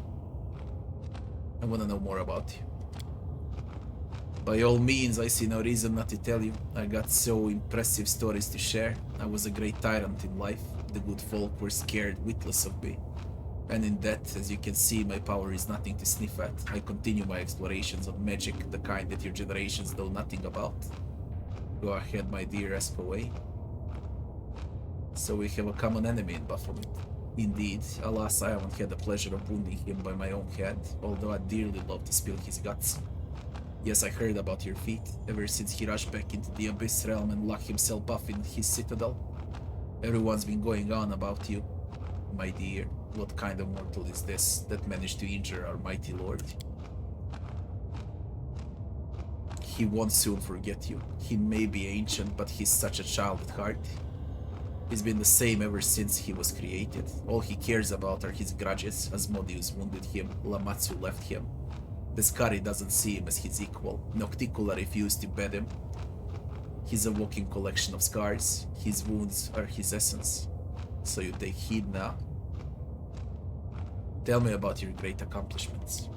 I want to know more about you. By all means, I see no reason not to tell you. I got so impressive stories to share. I was a great tyrant in life. The good folk were scared witless of me. And in that, as you can see, my power is nothing to sniff at. I continue my explorations of magic, the kind that your generations know nothing about. Go ahead, my dear, ask away. So we have a common enemy in Baphomet. Indeed, alas, I haven't had the pleasure of wounding him by my own hand, although I'd dearly love to spill his guts. Yes, I heard about your feat, ever since he rushed back into the Abyss realm and locked himself up in his citadel. Everyone's been going on about you. My dear, what kind of mortal is this that managed to injure our mighty lord? He won't soon forget you. He may be ancient, but he's such a child at heart. He's been the same ever since he was created. All he cares about are his grudges. Asmodeus wounded him, Lamatsu left him. Beskari doesn't see him as his equal. Nocticula refused to bed him. He's a walking collection of scars. His wounds are his essence. So you take heed now. Tell me about your great accomplishments.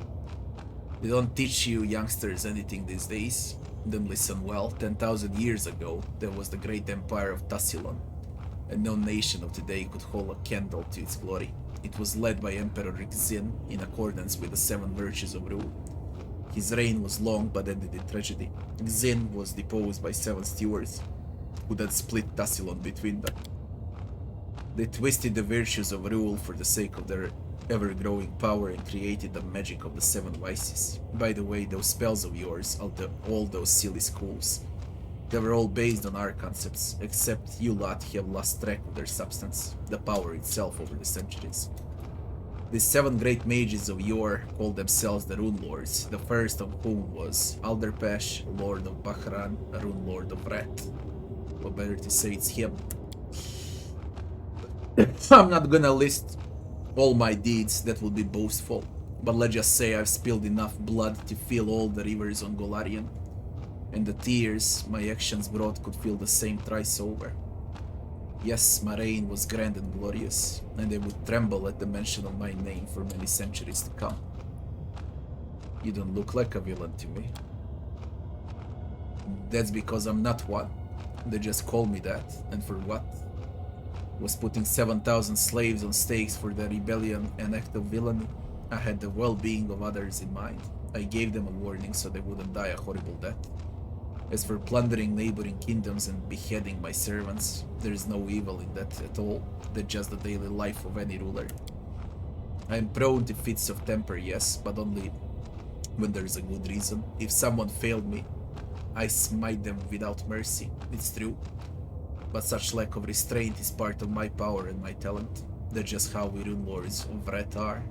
They don't teach you youngsters anything these days. Then listen well. 10,000 years ago, there was the great empire of Tassilon, and no nation of today could hold a candle to its glory. It was led by Emperor Xin in accordance with the 7 virtues of rule. His reign was long but ended in tragedy. Xin was deposed by 7 stewards, who then split Tassilon between them. They twisted the virtues of rule for the sake of their ever-growing power and created the magic of the 7 vices. By the way, those spells of yours, all those silly schools, they were all based on our concepts, except you lot have lost track of their substance, the power itself over the centuries. These 7 great mages of yore called themselves the Rune Lords, the first of whom was Alderpash, Lord of Bahran, a Rune Lord of Wrath. Or better to say it's him. I'm not gonna list all my deeds, that would be boastful, but let's just say I've spilled enough blood to fill all the rivers on Golarion, and the tears my actions brought could fill the same thrice over. Yes, my reign was grand and glorious, and they would tremble at the mention of my name for many centuries to come. You don't look like a villain to me. That's because I'm not one. They just call me that, and for what? Was putting 7,000 slaves on stakes for the rebellion an act of villainy? I had the well-being of others in mind. I gave them a warning so they wouldn't die a horrible death. As for plundering neighboring kingdoms and beheading my servants, there is no evil in that at all. That's just the daily life of any ruler. I am prone to fits of temper, yes, but only when there is a good reason. If someone failed me, I smite them without mercy. It's true. But such lack of restraint is part of my power and my talent. That's just how we rune lords of Wrath are.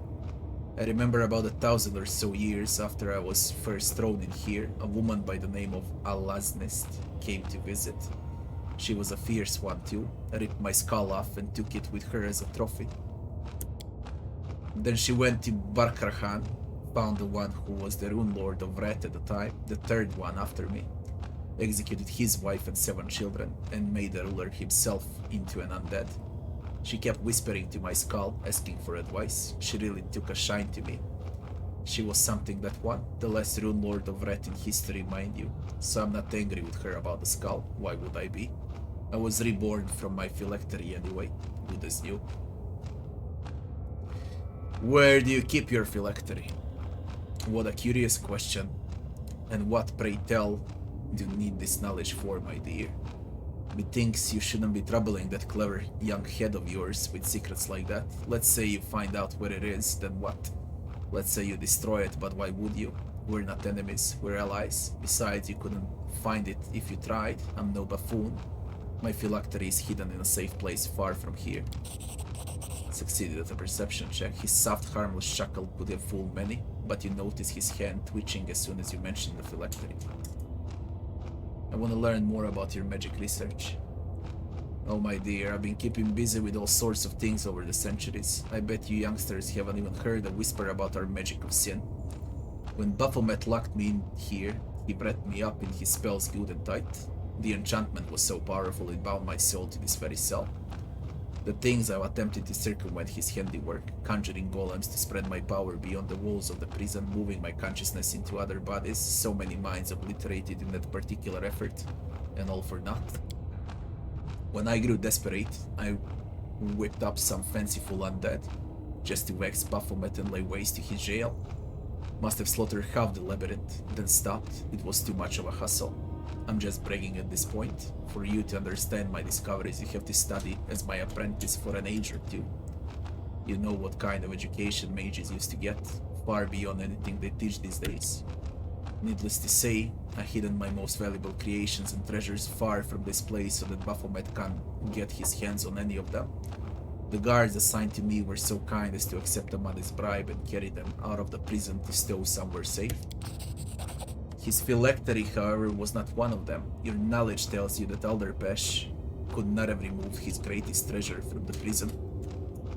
I remember about 1,000 or so years after I was first thrown in here, a woman by the name of Allah's Nest came to visit. She was a fierce one too, ripped my skull off and took it with her as a trophy. Then she went to Barkarhan, found the one who was the rune lord of Wrath at the time, the third one after me, executed his wife and 7 children, and made the ruler himself into an undead. She kept whispering to my skull, asking for advice. She really took a shine to me. She was something that one, the last rune lord of Wrath in history, mind you, so I'm not angry with her about the skull. Why would I be? I was reborn from my phylactery anyway, good as new. Where do you keep your phylactery? What a curious question. And what, pray tell, do you need this knowledge for, my dear? Methinks you shouldn't be troubling that clever young head of yours with secrets like that. Let's say you find out where it is, then what? Let's say you destroy it, but why would you? We're not enemies, we're allies. Besides, you couldn't find it if you tried. I'm no buffoon. My phylactery is hidden in a safe place far from here. Succeeded at a perception check. His soft, harmless chuckle could have fooled many, but you notice his hand twitching as soon as you mention the phylactery. I want to learn more about your magic research. Oh my dear, I've been keeping busy with all sorts of things over the centuries. I bet you youngsters haven't even heard a whisper about our magic of sin. When Baphomet locked me in here, he wrapped me up in his spells good and tight. The enchantment was so powerful it bound my soul to this very cell. The things I've attempted to circumvent his handiwork, conjuring golems to spread my power beyond the walls of the prison, moving my consciousness into other bodies, so many minds obliterated in that particular effort, and all for naught. When I grew desperate, I whipped up some fanciful undead, just to vex Baphomet and lay waste to his jail. Must have slaughtered half the labyrinth, then stopped. It was too much of a hassle. I'm just bragging at this point. For you to understand my discoveries, you have to study as my apprentice for an age or two. You know what kind of education mages used to get, far beyond anything they teach these days. Needless to say, I hidden my most valuable creations and treasures far from this place so that Baphomet can't get his hands on any of them. The guards assigned to me were so kind as to accept a modest bribe and carry them out of the prison to stow somewhere safe. His phylactery, however, was not one of them. Your knowledge tells you that Alderpesh could not have removed his greatest treasure from the prison,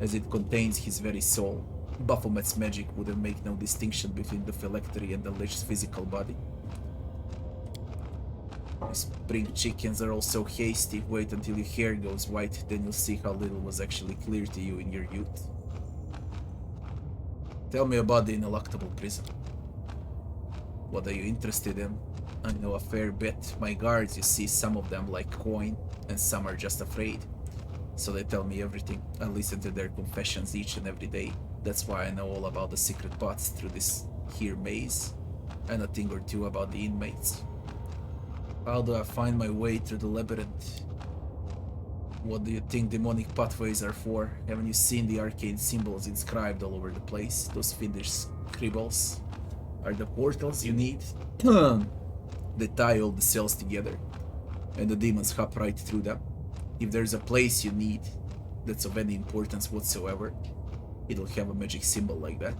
as it contains his very soul. Baphomet's magic would have made no distinction between the phylactery and the lich's physical body. You spring chickens are all so hasty. Wait until your hair goes white, then you'll see how little was actually clear to you in your youth. Tell me about the ineluctable prison. What are you interested in? I know a fair bit. My guards, you see, some of them like coin, and some are just afraid. So they tell me everything. I listen to their confessions each and every day. That's why I know all about the secret paths through this here maze, and a thing or two about the inmates. How do I find my way through the labyrinth? What do you think demonic pathways are for? Haven't you seen the arcane symbols inscribed all over the place? Those fiendish scribbles are the portals you need. They tie all the cells together, and the demons hop right through them. If there's a place you need that's of any importance whatsoever, it'll have a magic symbol like that.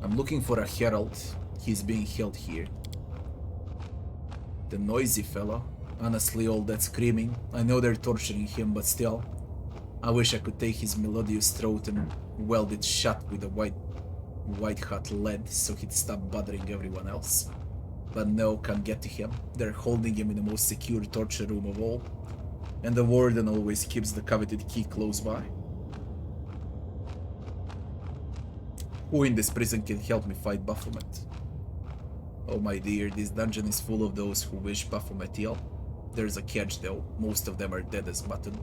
I'm looking for a herald. He's being held here. The noisy fellow. Honestly, all that screaming. I know they're torturing him, but still. I wish I could take his melodious throat and weld it shut with a white-hot lead so he'd stop bothering everyone else. But no, can't get to him. They're holding him in the most secure torture room of all. And the warden always keeps the coveted key close by. Who in this prison can help me fight Baphomet? Oh my dear, this dungeon is full of those who wish Baphomet ill. There's a catch though, most of them are dead as mutton.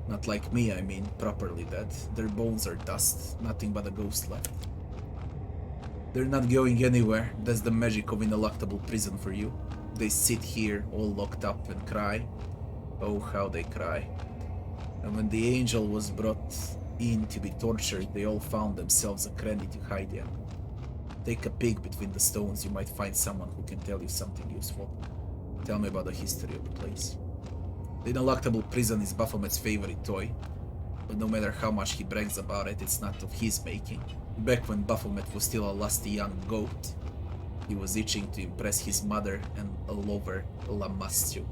Not like me, I mean, properly dead. Their bones are dust, nothing but a ghost left. They're not going anywhere, that's the magic of ineluctable prison for you. They sit here, all locked up, and cry. Oh, how they cry. And when the angel was brought in to be tortured, they all found themselves a cranny to hide in. Take a peek between the stones, you might find someone who can tell you something useful. Tell me about the history of the place. The ineluctable prison is Baphomet's favorite toy, but no matter how much he brags about it, it's not of his making. Back when Baphomet was still a lusty young goat, he was itching to impress his mother and a lover, Lamastio.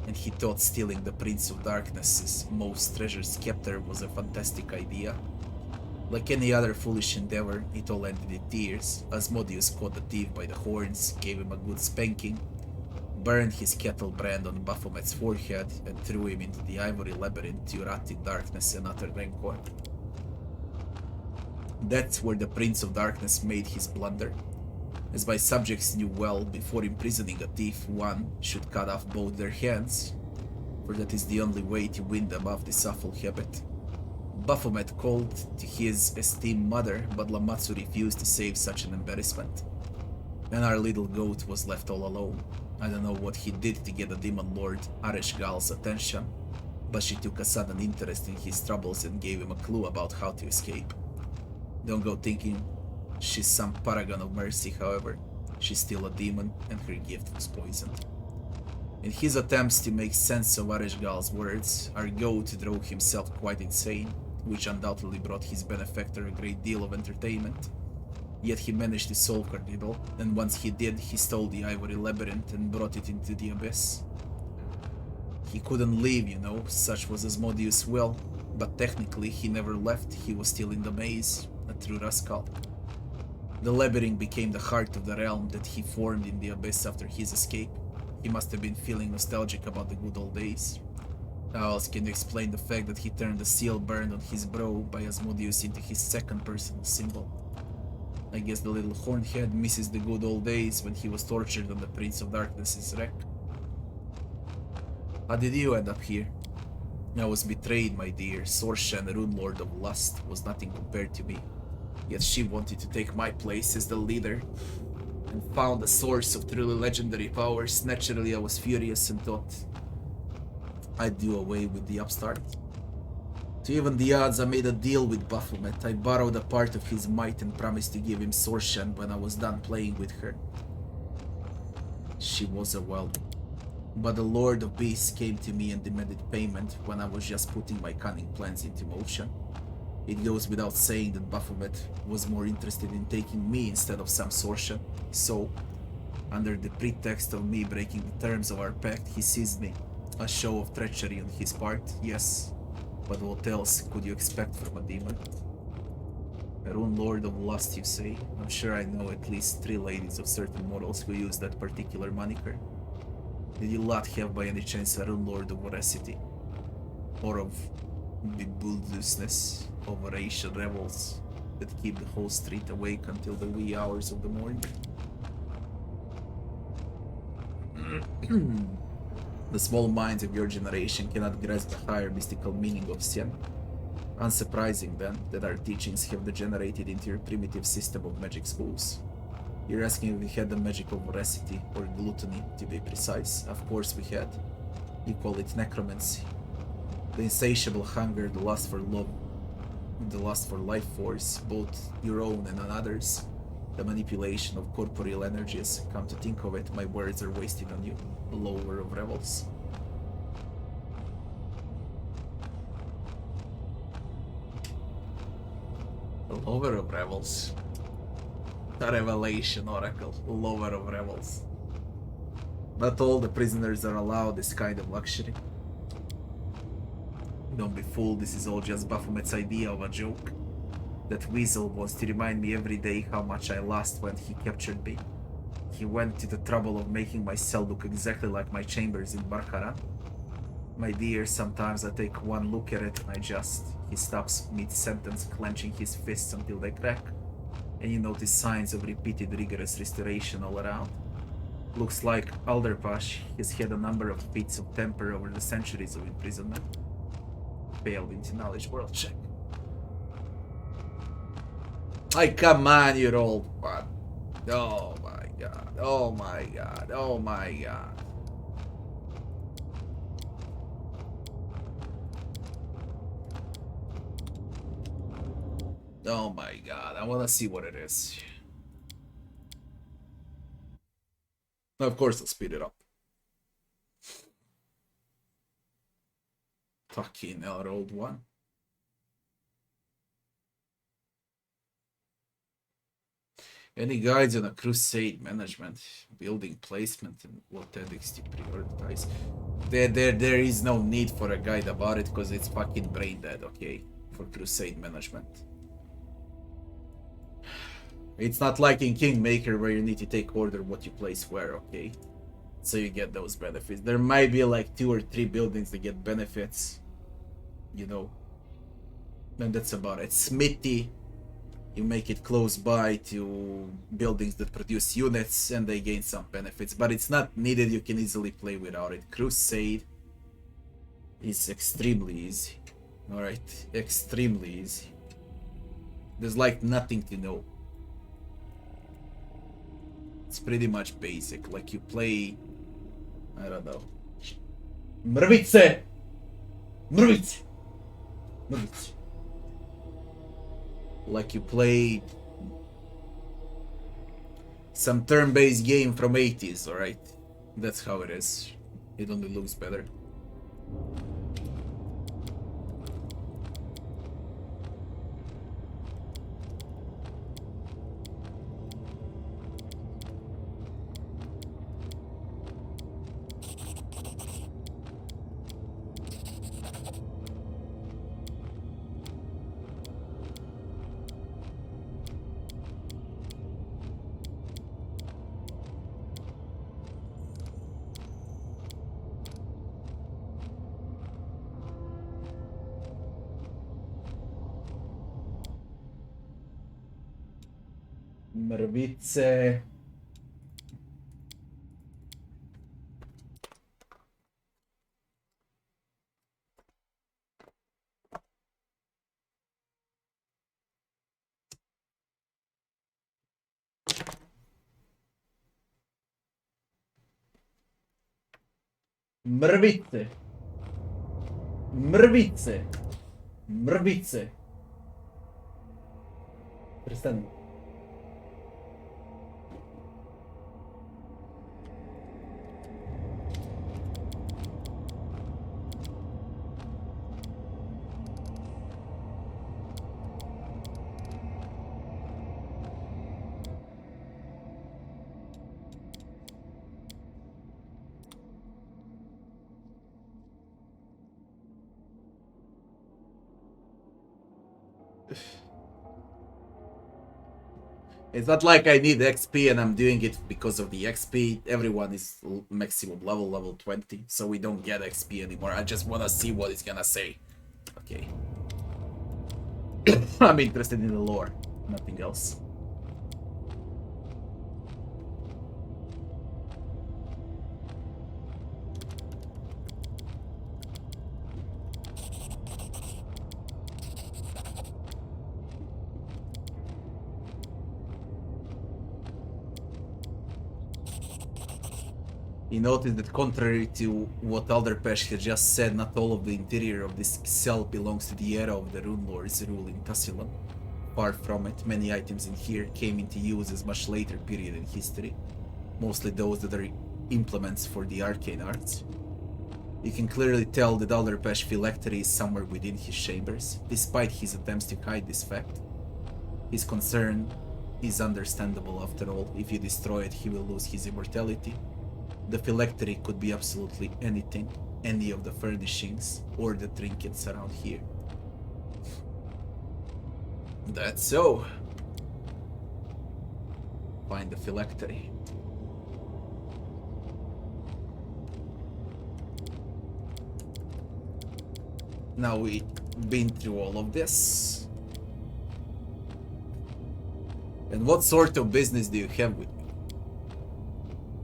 And he thought stealing the Prince of Darkness's most treasured scepter was a fantastic idea. Like any other foolish endeavor, it all ended in tears. Asmodeus caught the thief by the horns, gave him a good spanking, burned his cattle brand on Baphomet's forehead, and threw him into the ivory labyrinth to rot in darkness and utter rancor. That's where the Prince of Darkness made his blunder. As my subjects knew well, before imprisoning a thief, one should cut off both their hands, for that is the only way to win them off this awful habit. Baphomet called to his esteemed mother, but Lamatsu refused to save such an embarrassment. And our little goat was left all alone. I don't know what he did to get the demon lord Areshgal's attention, but she took a sudden interest in his troubles and gave him a clue about how to escape. Don't go thinking she's some paragon of mercy, however. She's still a demon, and her gift was poisoned. In his attempts to make sense of Areshgal's words, our goat drove himself quite insane, which undoubtedly brought his benefactor a great deal of entertainment. Yet he managed to solve her riddle, and once he did, he stole the ivory labyrinth and brought it into the abyss. He couldn't leave, you know, such was Asmodeus' will, but technically he never left, he was still in the maze, a true rascal. The labyrinth became the heart of the realm that he formed in the abyss after his escape. He must have been feeling nostalgic about the good old days. How else can you explain the fact that he turned the seal burned on his brow by Asmodeus into his second personal symbol? I guess the little hornhead misses the good old days when he was tortured on the Prince of Darkness's wreck. How did you end up here? I was betrayed, my dear. Sorsha, Rune Lord of Lust, was nothing compared to me. Yet she wanted to take my place as the leader, and found a source of truly legendary powers. Naturally, I was furious and thought I'd do away with the upstart. To even the odds, I made a deal with Baphomet. I borrowed a part of his might and promised to give him Sorshan when I was done playing with her. She was a wild one. But the Lord of Beasts came to me and demanded payment when I was just putting my cunning plans into motion. It goes without saying that Baphomet was more interested in taking me instead of some Sorshan. So, under the pretext of me breaking the terms of our pact, he seized me. A show of treachery on his part, yes. But what else could you expect from a demon? A Rune Lord of Lust, you say? I'm sure I know at least 3 ladies of certain mortals who use that particular moniker. Did you lot have by any chance a Rune Lord of Voracity? Or of bewilderedness, of racial rebels that keep the whole street awake until the wee hours of the morning? The small minds of your generation cannot grasp the higher mystical meaning of Xian. Unsurprising, then, that our teachings have degenerated into your primitive system of magic schools. You're asking if we had the magic of voracity, or gluttony, to be precise. Of course we had. You call it necromancy. The insatiable hunger, the lust for love, the lust for life force, both your own and another's. The manipulation of corporeal energies. Come to think of it, my words are wasted on you, lover of revels. Lover of revels. A revelation, Oracle. Lover of revels. Not all the prisoners are allowed this kind of luxury. Don't be fooled, this is all just Baphomet's idea of a joke. That weasel wants to remind me every day how much I lost when he captured me. He went to the trouble of making my cell look exactly like my chambers in Barkharan. My dear, sometimes I take one look at it and I just... He stops mid-sentence, clenching his fists until they crack, and you notice signs of repeated rigorous restoration all around. Looks like Alderpash has had a number of feats of temper over the centuries of imprisonment. Failed into knowledge world check. Like, come on, you old one. Oh my god, oh my god, oh my god. Oh my god, I wanna see what it is. Of course, I'll speed it up. Fucking hell, old one. Any guides on a crusade management, building placement, and what tactics to prioritize? There is no need for a guide about it because it's fucking brain dead, okay? For crusade management. It's not like in Kingmaker where you need to take order what you place where, okay? So you get those benefits. There might be like 2 or 3 buildings that get benefits, you know. And that's about it. Smithy, you make it close by to buildings that produce units and they gain some benefits, but it's not needed, you can easily play without it. Crusade is extremely easy. Alright, extremely easy. There's like nothing to know. It's pretty much basic, like you play... I don't know. Mrvice! Mrvice! Mrvice. Like you play some turn-based game from 80s, alright? That's how it is. It only looks better. Mrvice. Mrvice. Mrvice. Mrvice. Prestani. It's not like I need XP and I'm doing it because of the XP. Everyone is maximum level 20, so we don't get XP anymore. I just wanna see what it's gonna say. Okay. I'm interested in the lore, nothing else. He noted that contrary to what Alderpesh had just said, not all of the interior of this cell belongs to the era of the Rune Lord's rule in Tassilon. Far from it, many items in here came into use as much later period in history, mostly those that are implements for the arcane arts. You can clearly tell that Alderpesh phylactery is somewhere within his chambers, despite his attempts to hide this fact. His concern is understandable after all. If you destroy it, he will lose his immortality. The phylactery could be absolutely anything, any of the furnishings or the trinkets around here. That's so. Find the phylactery. Now we've been through all of this. And what sort of business do you have with me?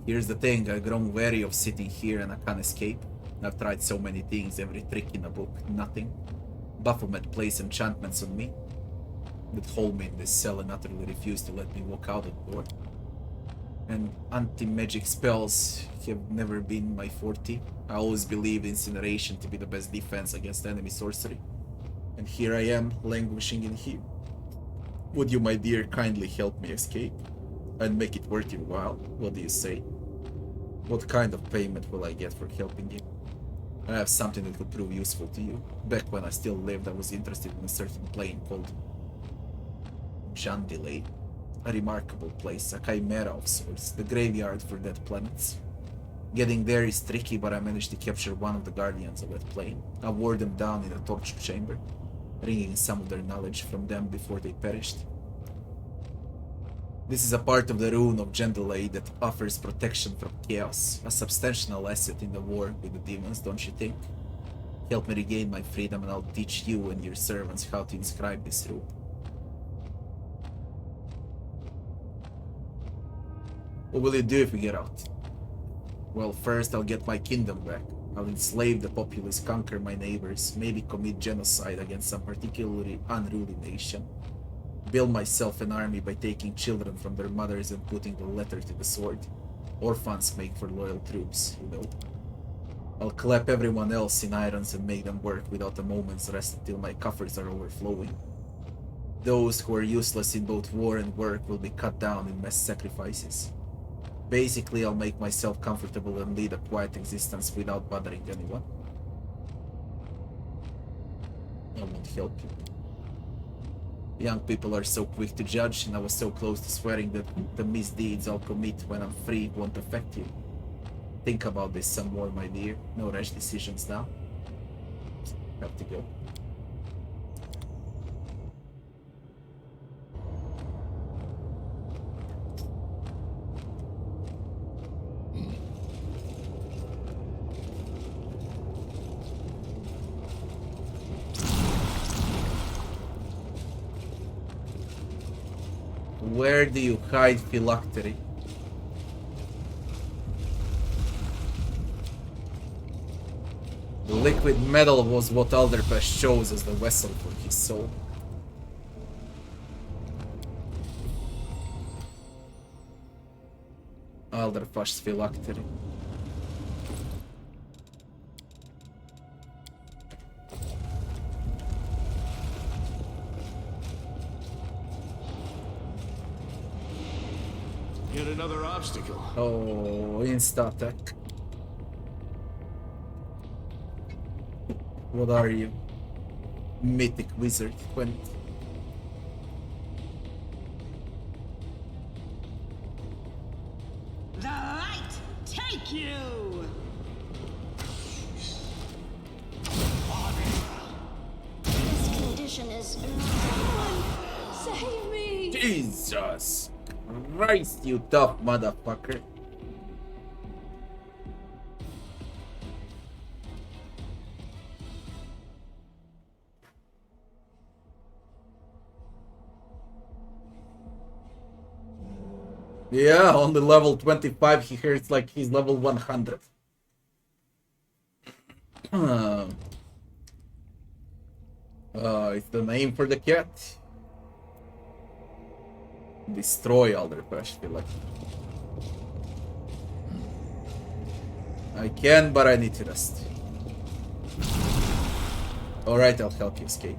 Here's the thing, I've grown wary of sitting here and I can't escape. I've tried so many things, every trick in a book, nothing. Baphomet plays enchantments on me that hold me in this cell and utterly refuse to let me walk out of the door. And anti-magic spells have never been my forte. I always believed incineration to be the best defense against enemy sorcery. And here I am, languishing in here. Would you, my dear, kindly help me escape? And make it worth your while? What do you say? What kind of payment will I get for helping you? I have something that could prove useful to you. Back when I still lived, I was interested in a certain plane called Jandilay. A remarkable place, a chimera of sorts, the graveyard for dead planets. Getting there is tricky, but I managed to capture one of the guardians of that plane. I wore them down in a torture chamber, wringing some of their knowledge from them before they perished. This is a part of the rune of Jandilay that offers protection from chaos, a substantial asset in the war with the demons, don't you think? Help me regain my freedom and I'll teach you and your servants how to inscribe this rune. What will you do if we get out? Well, first I'll get my kingdom back. I'll enslave the populace, conquer my neighbors, maybe commit genocide against some particularly unruly nation. Build myself an army by taking children from their mothers and putting the letter to the sword. Orphans make for loyal troops, you know. I'll clap everyone else in irons and make them work without a moment's rest until my coffers are overflowing. Those who are useless in both war and work will be cut down in mass sacrifices. Basically, I'll make myself comfortable and lead a quiet existence without bothering anyone. I won't help you. Young people are so quick to judge, and I was so close to swearing that the misdeeds I'll commit when I'm free won't affect you. Think about this some more, my dear. No rash decisions now. Have to go. Where do you hide phylactery? The liquid metal was what Alderpesh chose as the vessel for his soul. Alderpesh's phylactery. Yet another obstacle. Oh, insta attack. What are you? Mythic wizard, Quent. The light take you! This condition is save me! Jesus Christ, you tough motherfucker. Yeah, on the level 25 he hurts like he's level 100. It's the name for the cat. Destroy Alderpesh, feel like. I can, but I need to rest. Alright, I'll help you escape.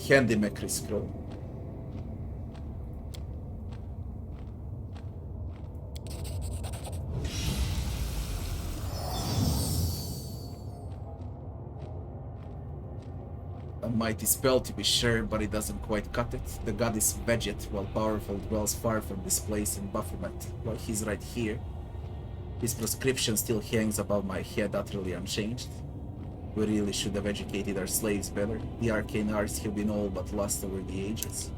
Handy Macri scroll. A mighty spell to be sure, but it doesn't quite cut it. The goddess Veget, while powerful, dwells far from this place in Baphomet, while he's right here. His prescription still hangs above my head utterly unchanged. We really should have educated our slaves better. The arcane arts have been all but lost over the ages.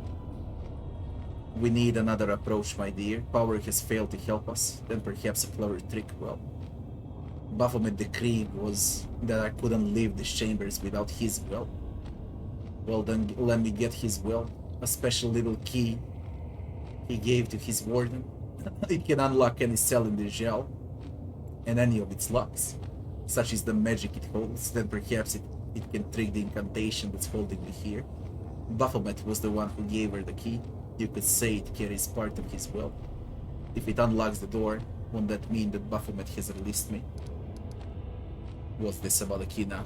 We need another approach, my dear. Power has failed to help us. Then perhaps a clever trick, well. Baphomet's decree was that I couldn't leave these chambers without his will. Well then, let me get his will. A special little key he gave to his warden. It can unlock any cell in the jail, and any of its locks. Such is the magic it holds, then perhaps it can trick the incantation that's holding me here. Baphomet was the one who gave her the key. You could say it carries part of his will. If it unlocks the door, won't that mean that Baphomet has released me? What's this about a key now?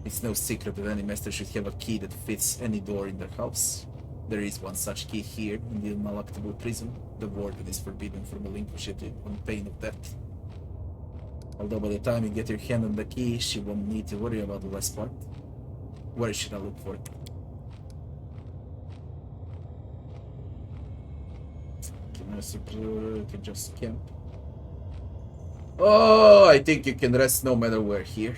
It's no secret that any master should have a key that fits any door in their house. There is one such key here in the unlockable prison. The warden is forbidden from relinquishing it on pain of death. Although by the time you get your hand on the key, she won't need to worry about the last part. Where should I look for it? You can just camp. Oh, I think you can rest no matter where here.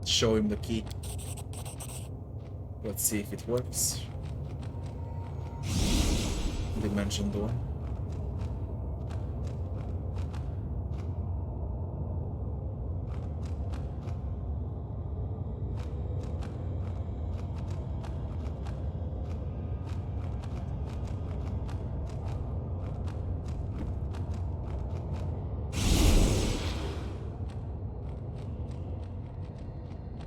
Show him the key. Let's see if it works. Dimension door.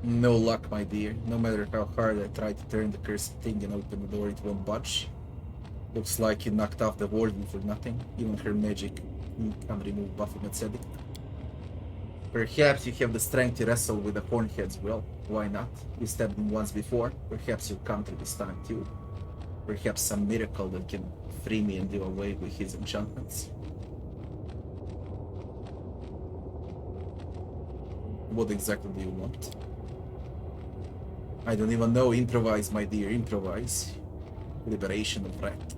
No luck, my dear. No matter how hard I try to turn the cursed thing and open the door, it won't budge. Looks like you knocked off the warden for nothing. Even her magic can't remove Baphomet's edict. Perhaps you have the strength to wrestle with the Hornheads. Well, why not? You stabbed him once before. Perhaps you'll come through this time too. Perhaps some miracle that can free me and do away with his enchantments. What exactly do you want? I don't even know. Improvise, my dear, improvise. Liberation of Wrath.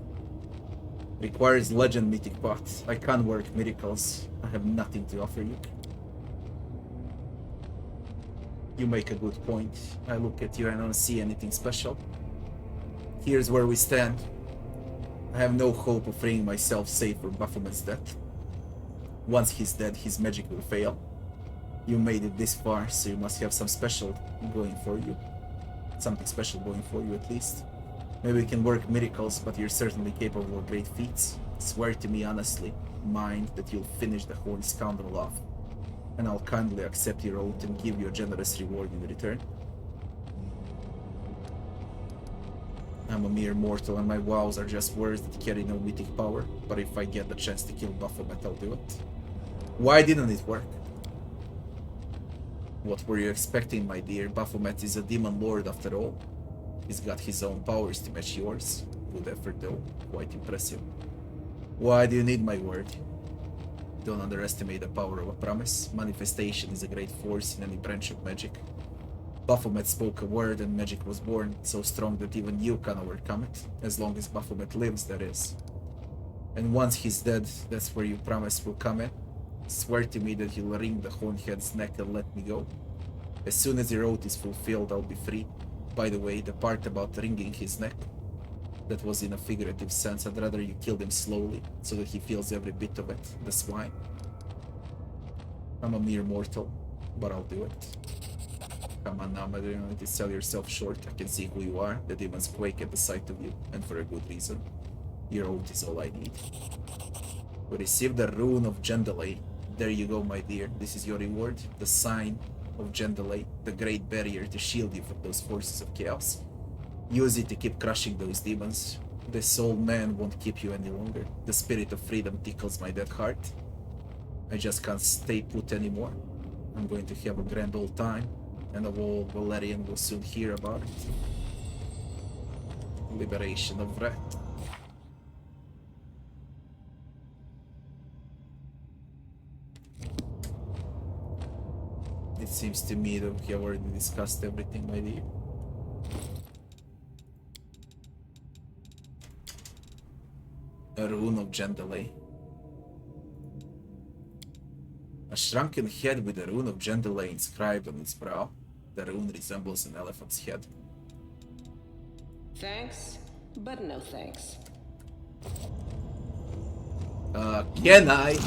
Requires legend mythic path. I can't work miracles. I have nothing to offer you. You make a good point. I look at you and I don't see anything special. Here's where we stand. I have no hope of freeing myself safe from Baphomet's death. Once he's dead, his magic will fail. You made it this far, so you must have some special going for you. Something special going for you, at least. Maybe we can work miracles, but you're certainly capable of great feats. Swear to me honestly, mind, that you'll finish the horned scoundrel off, and I'll kindly accept your oath and give you a generous reward in return. I'm a mere mortal, and my vows are just words that carry no mythic power, but if I get the chance to kill Baphomet, I'll do it. Why didn't it work? What were you expecting, my dear? Baphomet is a demon lord after all. He's got his own powers to match yours. Good effort though, quite impressive. Why do you need my word? Don't underestimate the power of a promise. Manifestation is a great force in any branch of magic. Baphomet spoke a word and magic was born, so strong that even you can overcome it. As long as Baphomet lives, that is. And once he's dead, that's where your promise will come in. Swear to me that you'll wring the Hornhead's neck and let me go. As soon as your oath is fulfilled, I'll be free. By the way, the part about wringing his neck, that was in a figurative sense. I'd rather you killed him slowly, so that he feels every bit of it, the swine. I'm a mere mortal, but I'll do it. Come on now, my dear, don't need to sell yourself short. I can see who you are. The demons quake at the sight of you, and for a good reason. Your oath is all I need. We received the rune of Gendelay. There you go, my dear. This is your reward. The sign of Gendelay, the great barrier to shield you from those forces of chaos. Use it to keep crushing those demons. This old man won't keep you any longer. The spirit of freedom tickles my dead heart. I just can't stay put anymore. I'm going to have a grand old time, and the whole Valerian will soon hear about it. Liberation of Wrath. It seems to me that we have already discussed everything, my dear. A rune of Gendelay. A shrunken head with a rune of Gendelay inscribed on its brow. The rune resembles an elephant's head. Thanks, but no thanks. Can I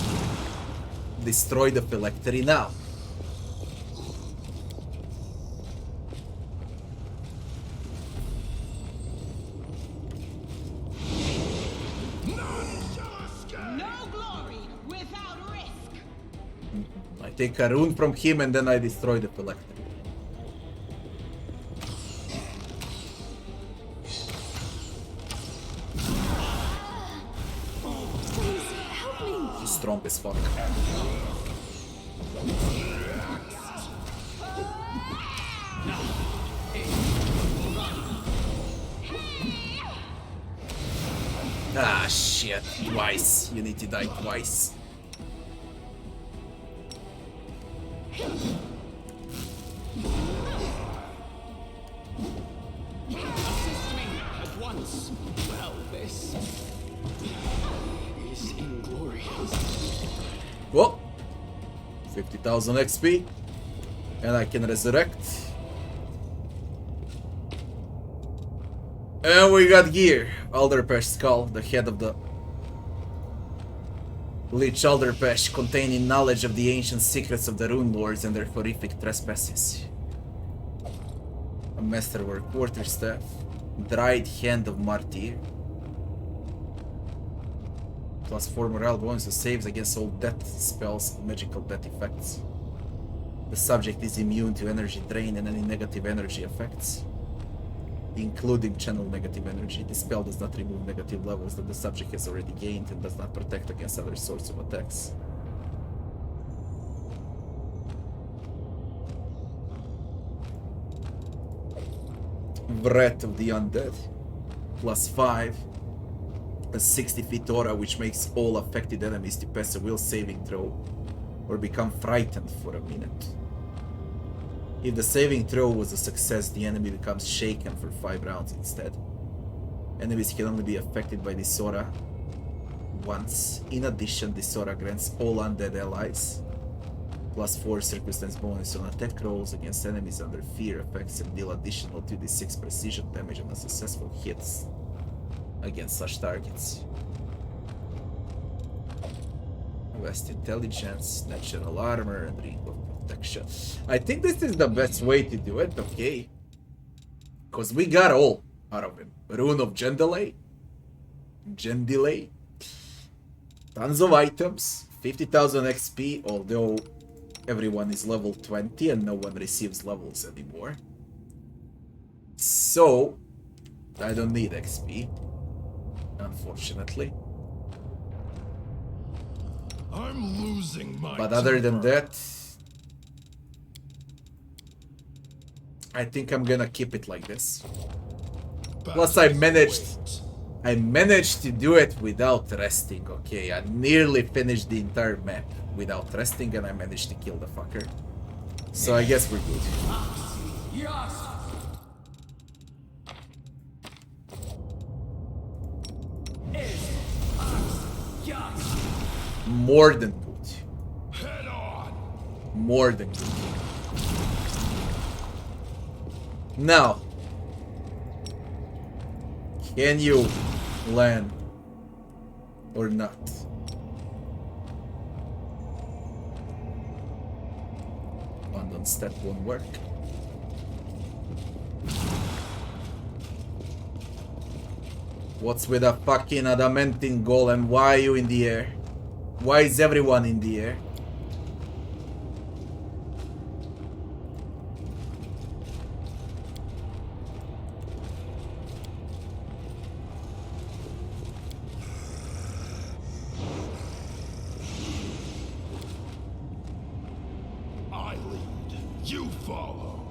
destroy the phylactery now? No glory without risk. I take a rune from him and then I destroy the phylactery. Please, help me! He's strong as fuck. Ah, shit. Twice. You need to die twice. Assist me at once. Well, this is inglorious. Whoa. 50,000 XP. And I can resurrect. And we got gear. Alderpesh skull, the head of the Lich Alderpesh, containing knowledge of the ancient secrets of the Rune Lords and their horrific trespasses. A masterwork quarterstaff, dried hand of Martyr. Plus 4 morale bonus to saves against all death spells and magical death effects. The subject is immune to energy drain and any negative energy effects, including channel negative energy. This spell does not remove negative levels that the subject has already gained and does not protect against other sorts of attacks. Wrath of the Undead. Plus 5. A 60 feet aura which makes all affected enemies to pass a will saving throw or become frightened for a minute. If the saving throw was a success, the enemy becomes shaken for 5 rounds instead. Enemies can only be affected by this aura once. In addition, this aura grants all undead allies plus 4 circumstance bonus on attack rolls against enemies under fear effects and deal additional 2d6 precision damage on successful hits against such targets. Vast intelligence, natural armor, and ring of protection. I think this is the best way to do it, okay? Because we got all out of him. Rune of Gendelay. Tons of items. 50,000 XP, although everyone is level 20 and no one receives levels anymore. So, I don't need XP. Unfortunately. I'm losing my But other than temper. that, I think I'm gonna keep it like this. Plus I managed to do it without resting, okay? I nearly finished the entire map without resting and I managed to kill the fucker. So I guess we're good. Yes! More than good. Head on. More than good. Now, can you land or not? London step won't work. What's with a fucking adamantine golem? Why are you in the air? Why is everyone in the air? I lead. You follow.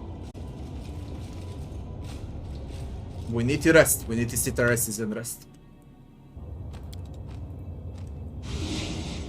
We need to rest. We need to sit our asses and rest.